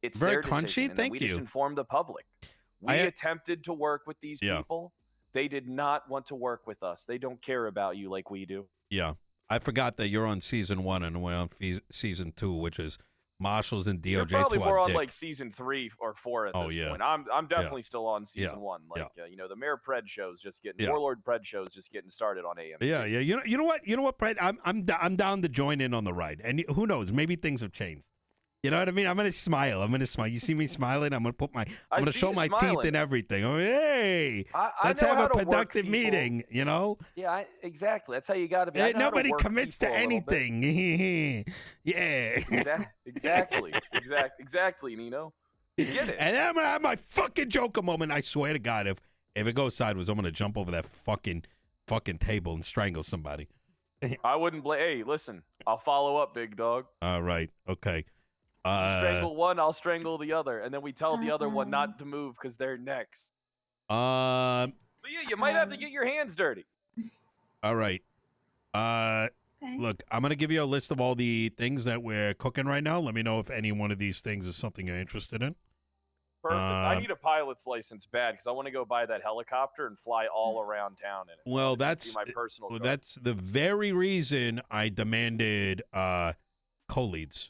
it's very their crunchy. decision, and Thank we you. just inform the public. We attempted to work with these people. They did not want to work with us. They don't care about you like we do. Yeah. I forgot that you're on season 1 and we're on season 2, which is Marshals and DOJ. You're probably to more our on dick. like season 3 or 4 at this point. I'm definitely still on season 1. Like you know, the Mayor Pred show's just getting Warlord Pred show's just getting started on AMC. Yeah. You know what, Pred? I'm down to join in on the ride. And who knows? Maybe things have changed. You know what I mean? I'm gonna smile. You see me smiling? I'm gonna show my teeth and everything. Oh, hey, let's have a productive meeting. You know? Yeah, exactly. That's how you got to be. Nobody commits to anything. Yeah. Exactly, Nino. You get it. And then I'm gonna have my fucking Joker moment. I swear to God, if it goes sideways, I'm gonna jump over that fucking table and strangle somebody. I wouldn't blame. Hey, listen, I'll follow up, big dog. All right. Okay. You strangle one, I'll strangle the other, and then we tell the other one not to move because they're next. But yeah, you might have to get your hands dirty. All right. Look, I'm gonna give you a list of all the things that we're cooking right now. Let me know if any one of these things is something you're interested in. Perfect. I need a pilot's license bad because I want to go buy that helicopter and fly all around town in it. Well, that's my personal. That's the very reason I demanded co-leads.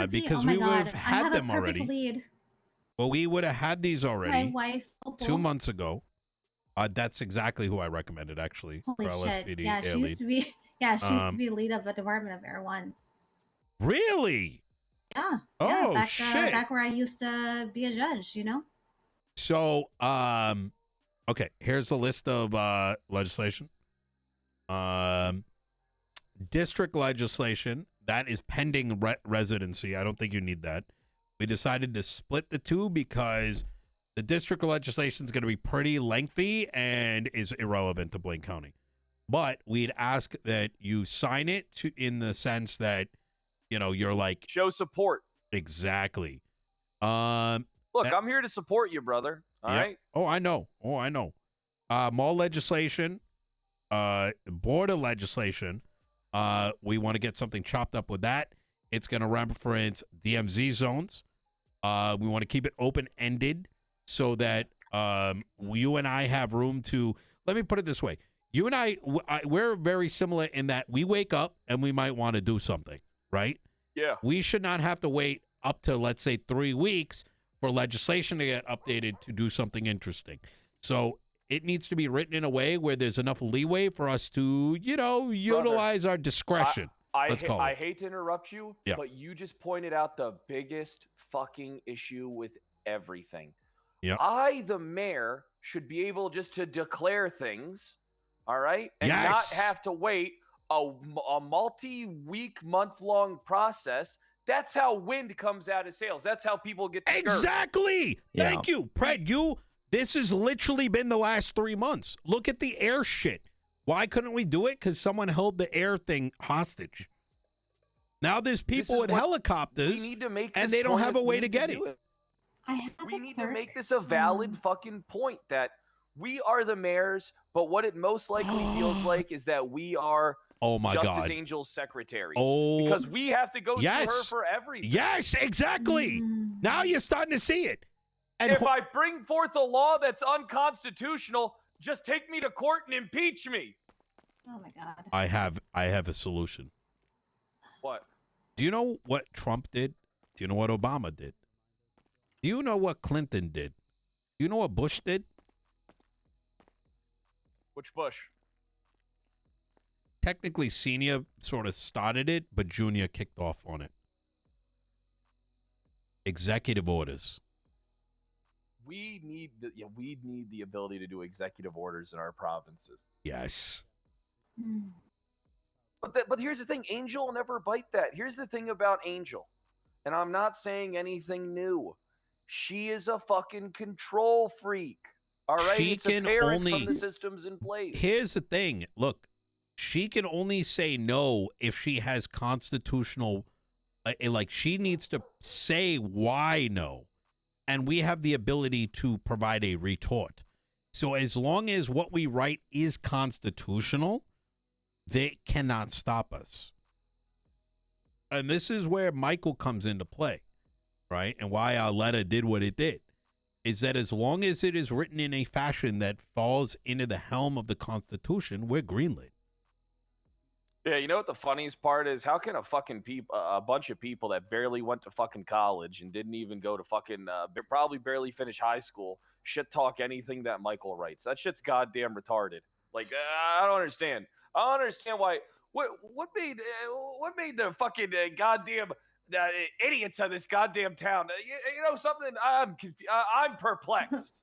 Because we would have had them already. Lead. Well, we would have had these already. My wife, 2 months ago. That's exactly who I recommended, actually. Holy for shit! LSPD Yeah, she used to be. Yeah, she used to be lead of the Department of Air 1. Really? Yeah. Oh, back, shit! Back where I used to be a judge, you know. So, okay. Here's a list of legislation. District legislation. That is pending residency. I don't think you need that. We decided to split the two because the district legislation is going to be pretty lengthy and is irrelevant to Blaine County. But we'd ask that you sign it in the sense that, you know, you're like... Show support. Exactly. Look, I'm here to support you, brother. All right? Oh, I know. Mall legislation, border legislation... we want to get something chopped up with that. It's going to reference DMZ zones. We want to keep it open-ended so that you and I have room to... Let me put it this way. You and we're very similar in that we wake up and we might want to do something, right? Yeah. We should not have to wait up to, let's say, 3 weeks for legislation to get updated to do something interesting. So it needs to be written in a way where there's enough leeway for us to, utilize our discretion. I hate to interrupt you, Yeah. but you just pointed out the biggest fucking issue with everything. Yeah. I, the mayor, should be able just to declare things, all right? And Yes. not have to wait a multi-week, month-long process. That's how wind comes out of sails. That's how people get discouraged. Exactly. Yeah. Thank you, Pred. This has literally been the last 3 months. Look at the air shit. Why couldn't we do it? Because someone held the air thing hostage. Now there's people with helicopters, we need to make and this they don't point have a of- way we to need get do it. We need to make this a valid fucking point that we are the mayors, but what it most likely feels like is that we are Oh my Justice God. Angel's secretaries. Oh, because we have to go yes. through her for everything. Yes, exactly. Now you're starting to see it. And If I bring forth a law that's unconstitutional, just take me to court and impeach me. Oh my God. I have a solution. What? Do you know what Trump did? Do you know what Obama did? Do you know what Clinton did? Do you know what Bush did? Which Bush? Technically, Senior sort of started it, but Junior kicked off on it. Executive orders. We need the ability to do executive orders in our provinces. Yes. But here's the thing, Angel will never bite that. Here's the thing about Angel, and I'm not saying anything new. She is a fucking control freak. All right, She it's can apparent only- from the systems in place. Here's the thing. Look, she can only say no if she has constitutional, like she needs to say why no. And we have the ability to provide a retort. So as long as what we write is constitutional, they cannot stop us. And this is where Michael comes into play, right? And why our letter did what it did, is that as long as it is written in a fashion that falls into the helm of the Constitution, we're greenlit. Yeah, you know what the funniest part is? How can a bunch of people that barely went to fucking college and didn't even go to fucking probably barely finish high school shit talk anything that Michael writes? That shit's goddamn retarded. Like I don't understand. I don't understand why. What made the fucking goddamn idiots of this goddamn town? You know something? I'm perplexed.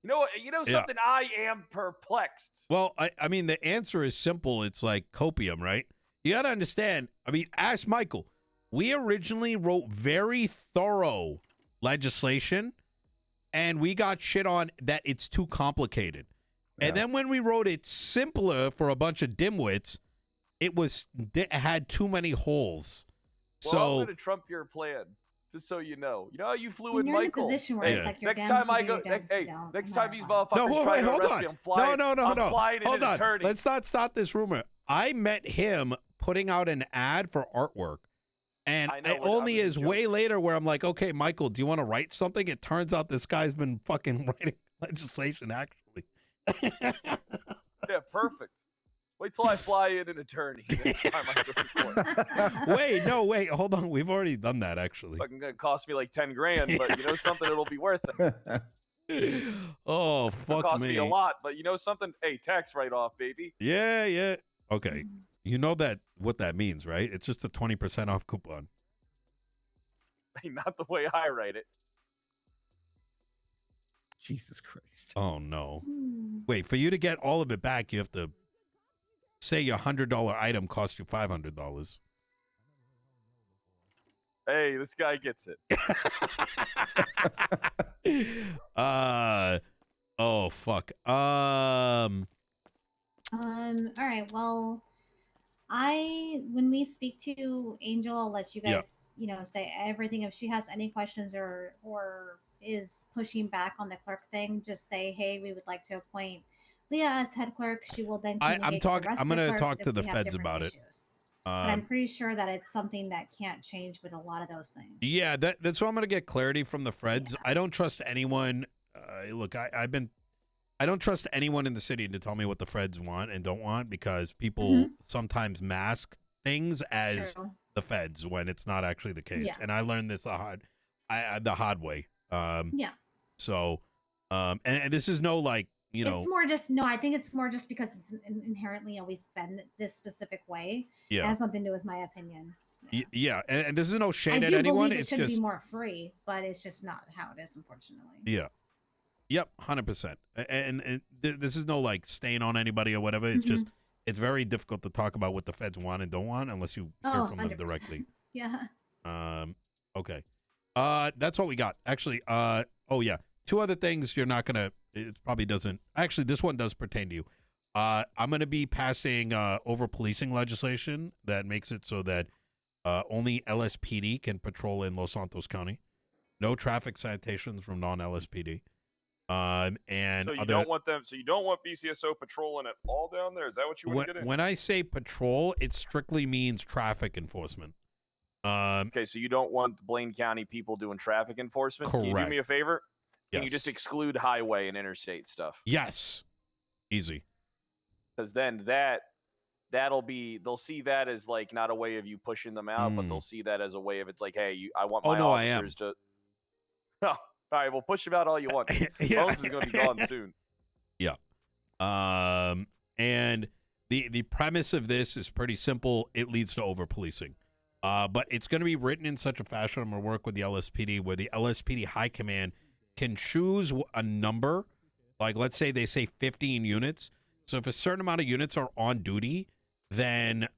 You know something? Yeah. I am perplexed. Well, I mean, the answer is simple. It's like copium, right? You got to understand. I mean, ask Michael. We originally wrote very thorough legislation, and we got shit on that it's too complicated. Yeah. And then when we wrote it simpler for a bunch of dimwits, it had too many holes. Well, so I'm going to trump your plan. Just so you know how you flew When in you're Michael. in a position where it's like you're next down time I here, go, you're down hey, here, no next matter time these what. motherfuckers try to arrest me, I'm flying. No. I'm flying Hold in an on. attorney. Let's not start this rumor. I met him putting out an ad for artwork, and it only is way later where I'm like, okay, Michael, do you want to write something? It turns out this guy's been fucking writing legislation, actually. Yeah, perfect. Wait till I fly in an attorney next time I go to court. Wait, hold on. We've already done that, actually. Fucking gonna cost me like 10 grand, but you know something, it'll be worth it. Oh, fuck It'll cost me. me a lot, but you know something? Hey, tax write-off, baby. Yeah. Okay. You know what that means, right? It's just a 20% off coupon. Hey, not the way I write it. Jesus Christ. Oh, no. Wait, for you to get all of it back, you have to say your $100 item cost you $500. Hey, this guy gets it. Oh, fuck. All right. Well, when we speak to Angel, I'll let you guys, say everything. If she has any questions or is pushing back on the clerk thing, just say, hey, we would like to appoint Leah as head clerk. She will then communicate to the rest I'm going to of the talk clerks to if the we have feds different about it. issues. But I'm pretty sure that it's something that can't change with a lot of those things. Yeah, that's why I'm going to get clarity from the feds. Yeah. I don't trust anyone. Look, I don't trust anyone in the city to tell me what the feds want and don't want, because people sometimes mask things as the feds when it's not actually the case. Yeah. And I learned this the hard way. Yeah. So, and this is no like you know. It's more just no. I think it's more just because it's inherently always been this specific way. Yeah. It has something to do with my opinion. Yeah, and this is no shade I at do anyone. believe it It's should just be more free, but it's just not how it is, unfortunately. yeah. Yep, 100%. And this is no like stain on anybody or whatever. It's just it's very difficult to talk about what the feds want and don't want unless you hear from them 100%. directly. Yeah. Okay. That's what we got. Actually, oh yeah. Two other things you're not gonna. It probably doesn't. Actually, this one does pertain to you. I'm gonna be passing over policing legislation that makes it so that only LSPD can patrol in Los Santos County. No traffic citations from non-LSPD. And so you don't want them. So you don't want BCSO patrolling at all down there. Is that what you want to get in? When I say patrol, it strictly means traffic enforcement. Okay, so you don't want the Blaine County people doing traffic enforcement. Correct. Can you do me a favor? Can Yes. you just exclude highway and interstate stuff? Yes. Easy. Because then that'll be, they'll see that as like not a way of you pushing them out, but they'll see that as a way of it's like, hey, I want my officers to. Oh, all right, well, push them out all you want. Yeah. Bones is going to be gone soon. Yeah. And the premise of this is pretty simple. It leads to over policing. But it's going to be written in such a fashion. I'm going to work with the LSPD where the LSPD high command can choose a number. Like, let's say they say 15 units. So if a certain amount of units are on duty, then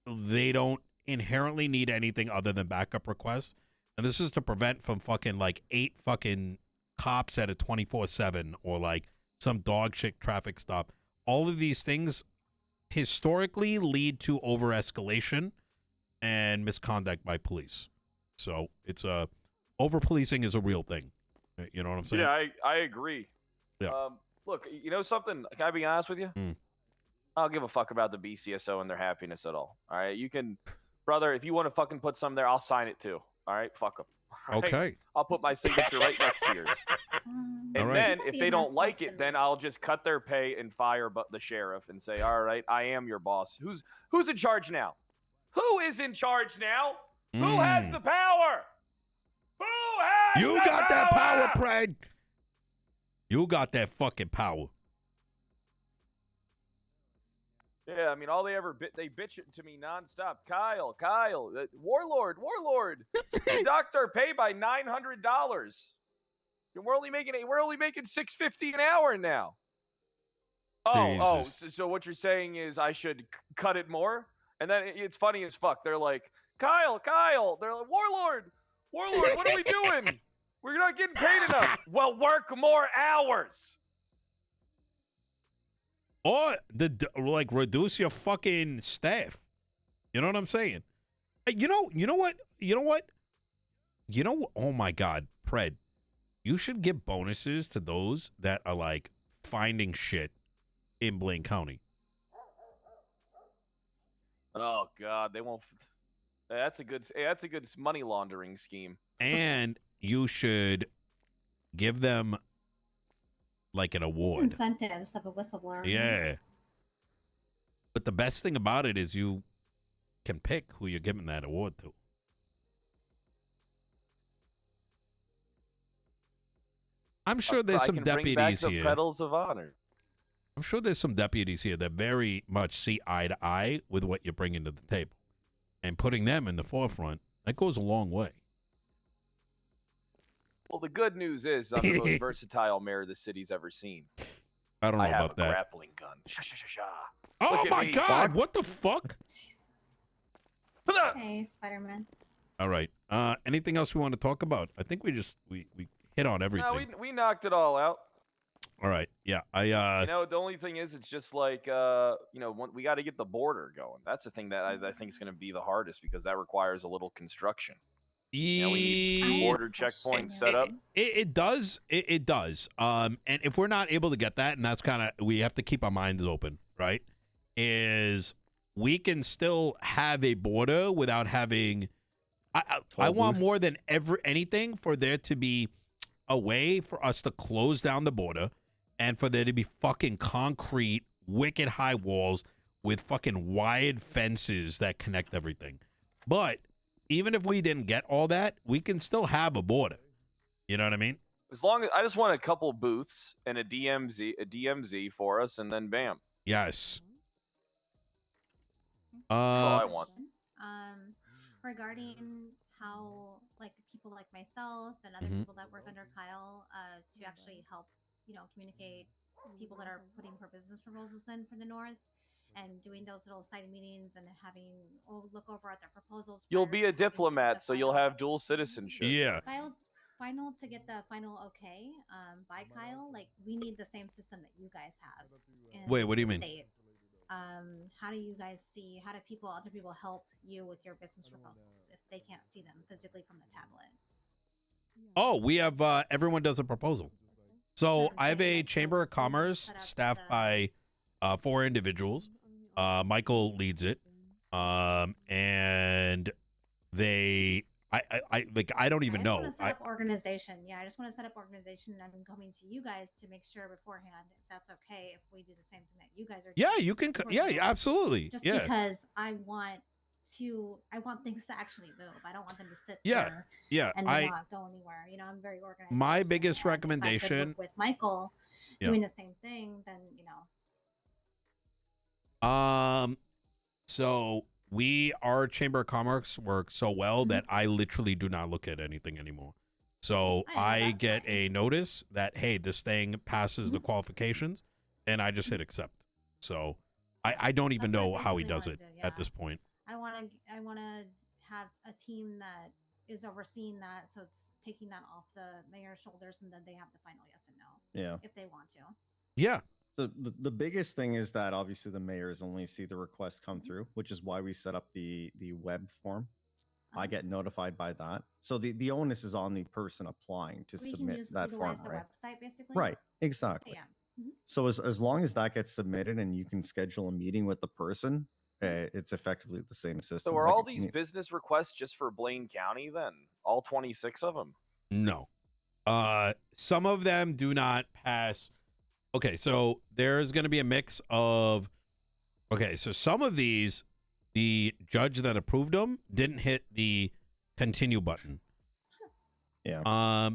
they don't inherently need anything other than backup requests. And this is to prevent from fucking like 8 fucking cops at a 24/7 or like some dog shit traffic stop. All of these things historically lead to over escalation and misconduct by police. So it's over policing is a real thing. You know what I'm saying? Yeah, I agree. Yeah. Look, you know something? Can I be honest with you? I don't give a fuck about the BCSO and their happiness at all. All right, you can, brother, if you want to fucking put some there, I'll sign it too. All right, fuck them. Right? Okay. I'll put my signature right next to yours. And then if they don't like it, then I'll just cut their pay and fire the sheriff and say, all right, I am your boss. Who's in charge now? Who is in charge now? Who has the power? Who has You the got that power, Pred. You got that fucking power. Yeah, I mean, all they bitch it to me nonstop. Kyle, Warlord. They docked our pay by $900. And we're only making $650 an hour now. So what you're saying is I should cut it more? And then it's funny as fuck. They're like, Kyle. They're like, Warlord, what are we doing? We're not getting paid enough. Well, work more hours. Or like reduce your fucking staff. You know what I'm saying? You know what? Oh my God, Pred. You should give bonuses to those that are like finding shit in Blaine County. Oh God, they won't. That's a good money laundering scheme. And you should give them like an award. Incentives of a whistleblower. Yeah. But the best thing about it is you can pick who you're giving that award to. I'm sure there's some deputies bring back the here. Pedals of Honor. I'm sure there's some deputies here that very much see eye to eye with what you're bringing to the table. And putting them in the forefront, that goes a long way. Well, the good news is I'm the most versatile mayor the city's ever seen. I don't know I have about that. a grappling gun. Oh Look at my me. God! What the fuck? Jesus. Hey, Spider-Man. All right. Anything else we want to talk about? I think we hit on everything. No, we knocked it all out. All right. Yeah. The only thing is, it's just like we got to get the border going. That's the thing that I think is going to be the hardest because that requires a little construction. We need border checkpoints set up. It does. It does. And if we're not able to get that, and that's kind of, we have to keep our minds open, right? Is we can still have a border without having. I want more than anything for there to be a way for us to close down the border and for there to be fucking concrete, wicked high walls with fucking wired fences that connect everything. But even if we didn't get all that, we can still have a border. You know what I mean? As long as I just want a couple booths and a DMZ for us, and then bam. Yes. That's all I want. Regarding how like people like myself and other people that work under Kyle to actually help, communicate people that are putting for business proposals in for the North and doing those little side meetings and having look over at their proposals. You'll be a diplomat, so you'll have dual citizenship. Yeah. Final to get the final okay by Kyle, like we need the same system that you guys have. Wait, what do you mean? State. How do you guys see? How do other people help you with your business proposals if they can't see them physically from the tablet? Oh, we have everyone does a proposal. So I have a Chamber of Commerce staffed by 4 individuals. Michael leads it, and I don't even know. I just want to set up organization. Yeah, I just want to set up organization, and I'm coming to you guys to make sure beforehand if that's okay if we do the same thing that you guys are doing. Yeah, you can. Yeah, absolutely. Just because I want things to actually move. I don't want them to sit there and not go anywhere. I'm very organized. My biggest recommendation with Michael doing the same thing, then So our Chamber of Commerce works so well that I literally do not look at anything anymore. So I get a notice that, hey, this thing passes the qualifications, and I just hit accept. So I don't even know how he does it at this point. I want to have a team that is overseeing that, so it's taking that off the mayor's shoulders, and then they have the final yes and no. Yeah. If they want to. Yeah. So the biggest thing is that obviously the mayors only see the request come through, which is why we set up the web form. I get notified by that. So the onus is on the person applying to submit that form, the right? Website, basically. Right, exactly. Yeah. So as long as that gets submitted and you can schedule a meeting with the person, it's effectively the same system. So are all these business requests just for Blaine County then? All 26 of them? No. Some of them do not pass. Okay, so there's going to be a mix of, so some of these, the judge that approved them didn't hit the continue button. Yeah.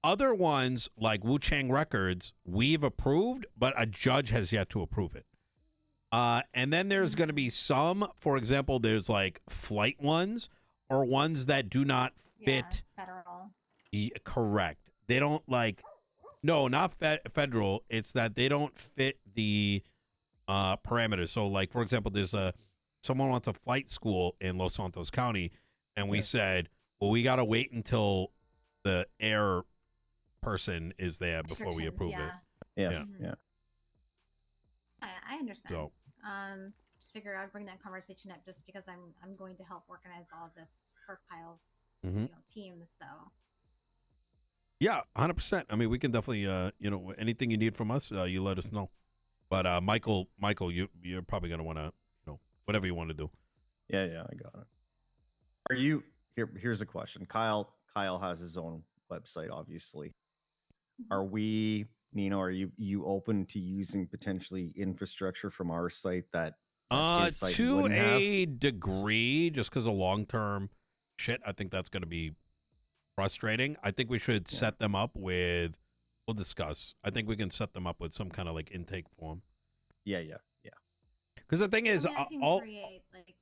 Other ones, like Wu Chang Records, we've approved, but a judge has yet to approve it. And then there's going to be some, for example, there's like flight ones or ones that do not fit. Federal. Correct. They don't no, not federal. It's that they don't fit the parameters. So, like, for example, there's someone wants a flight school in Los Santos County, and we said, well, we got to wait until the air person is there before we approve it. Yeah. I understand. So, just figured I'd bring that conversation up just because I'm going to help organize all of this for Kyle's team. So. Yeah, 100%. I mean, we can definitely, anything you need from us, you let us know. But Michael, you're probably gonna want to, whatever you want to do. Yeah, I got it. Are you here's a question. Kyle has his own website, obviously. Are we, Nino, are you open to using potentially infrastructure from our site that his site to a have? degree, just because of long-term shit, I think that's going to be frustrating. I think we should set them up with, we'll discuss. I think we can set them up with some kind of like intake form. Yeah. Because the thing is, I can create like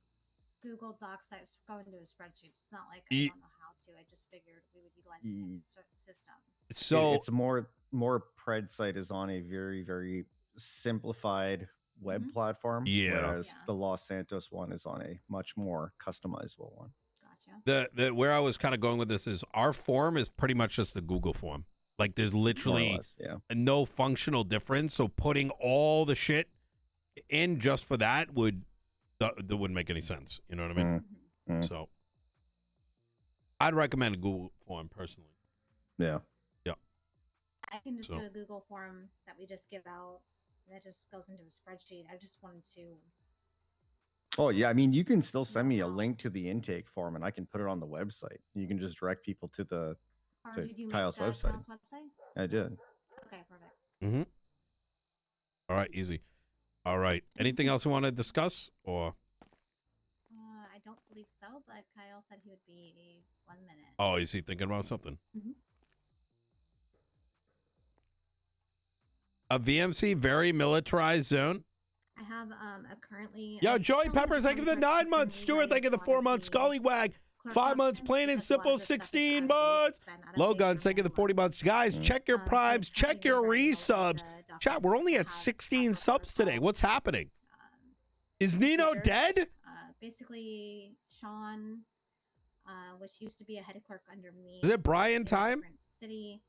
Google Docs that go into a spreadsheet. It's not like I don't know how to. I just figured we would utilize the same system. So it's more Pred site is on a very, very simplified web platform. Whereas the Los Santos one is on a much more customizable one. Gotcha. The where I was kind of going with this is our form is pretty much just the Google form. Like there's literally no functional difference. So putting all the shit in just for that that wouldn't make any sense. You know what I mean? Mm-hmm. So I'd recommend a Google form personally. Yeah. I can just do a Google form that we just give out that just goes into a spreadsheet. I just wanted to. Oh yeah, I mean, you can still send me a link to the intake form, and I can put it on the website. You can just direct people to Kyle's website. I did. Okay, perfect. Mm-hmm. All right, easy. All right. Anything else you want to discuss, or? I don't believe so, but Kyle said he would be 1 minute. Oh, is he thinking about something? Mm-hmm. A VMC very militarized zone. I have currently. Yo, Joey Peppers, thank you for the 9 months. Stuart, thank you for the 4 months. Scullywag, 5 months. Plain and simple, 16 months. Low Guns, thank you for the 40 months. Guys, check your primes, check your resubs. Chat, we're only at 16 subs today. What's happening? Is Nino dead? Basically, Sean, which used to be a head clerk under me. Is it Brian time? City.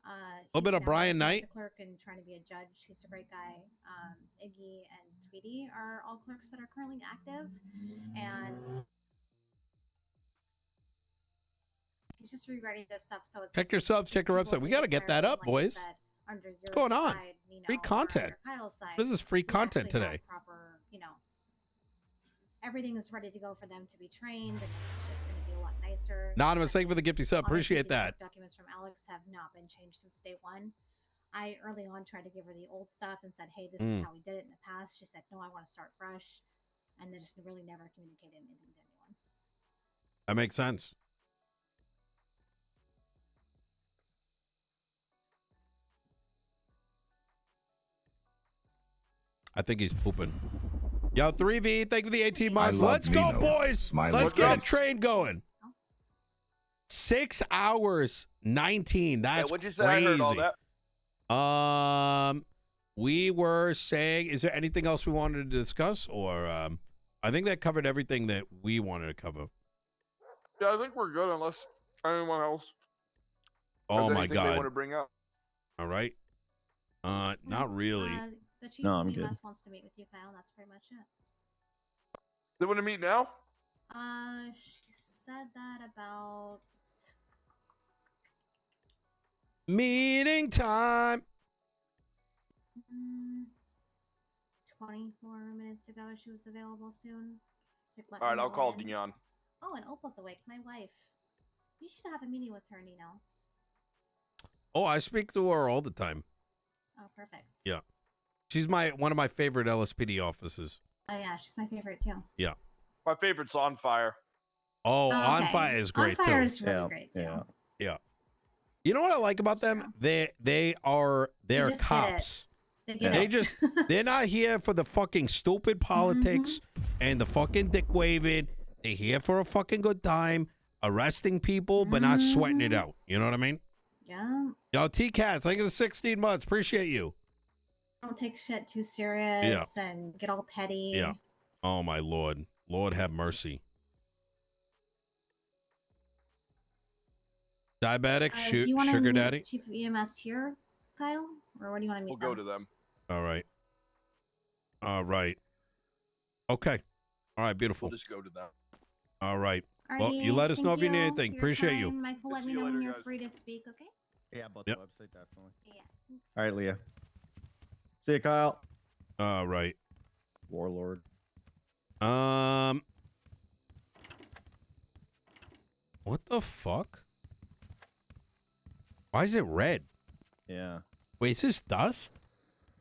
A little bit of Brian Knight. Knight. A clerk and trying to be a judge. He's a great guy. Iggy and Tweety are all clerks that are currently active, and he's just rewriting this stuff. So it's Check your subs, check your website. We got to get that up, boys. What's going on? Side, Free content. What is this free content today? Proper, everything is ready to go for them to be trained, and it's just going to be a lot nicer. Anonymous, thank you for the gifty sub. Appreciate that. Documents from Alex have not been changed since day one. I early on tried to give her the old stuff and said, "Hey, this is how we did it in the past." She said, "No, I want to start fresh," and they just really never communicated anything to anyone. That makes sense. I think he's pooping. Yo, 3V, thank you for the 18 months. Let's go, Nino. boys. Let's get a train going. 6 hours, 19. That's what'd you say? crazy. I heard all that. We were saying, is there anything else we wanted to discuss? Or I think that covered everything that we wanted to cover. Yeah, I think we're good unless anyone else. Oh, my They God. want to bring up. All right. Not really. The chief No, of I'm good. EMS wants to meet with you, Kyle. That's pretty much it. They want to meet now? She said that about Meeting time. 24 minutes ago. She was available soon. All right, I'll call Dion. Oh, and Opal's awake. My wife. You should have a meeting with her, Nino. Oh, I speak to her all the time. Oh, perfect. Yeah. She's one of my favorite LSPD officers. Oh yeah, she's my favorite too. Yeah. My favorite's On Fire. Oh, Okay. On Fire is great On Fire too. is really great too. Yeah. You know what I like about them? They're just cops. They They're not here for the fucking stupid politics and the fucking dick waving. They're here for a fucking good time, arresting people but not sweating it out. You know what I mean? Yeah. Yo, T-Cats, thank you for the 16 months. Appreciate you. Don't take shit too serious and get all petty. Yeah. Oh my Lord. Lord have mercy. Diabetic, do you want to sugar meet daddy. Chief of EMS here, Kyle, or what do you want to meet? We'll go to them. All right. All right. Okay. All right. Beautiful. We'll just go to them. All right. Alrighty, Well, you let us know if you need thank anything. for your Appreciate you. time. Michael, let See me you know when later, you're guys. free to speak, okay? Yeah, about Yep. the website, definitely. Yeah. Thanks. All right, Leah. See you, Kyle. All right. Warlord. What the fuck? Why is it red? Yeah. Wait, is this dust?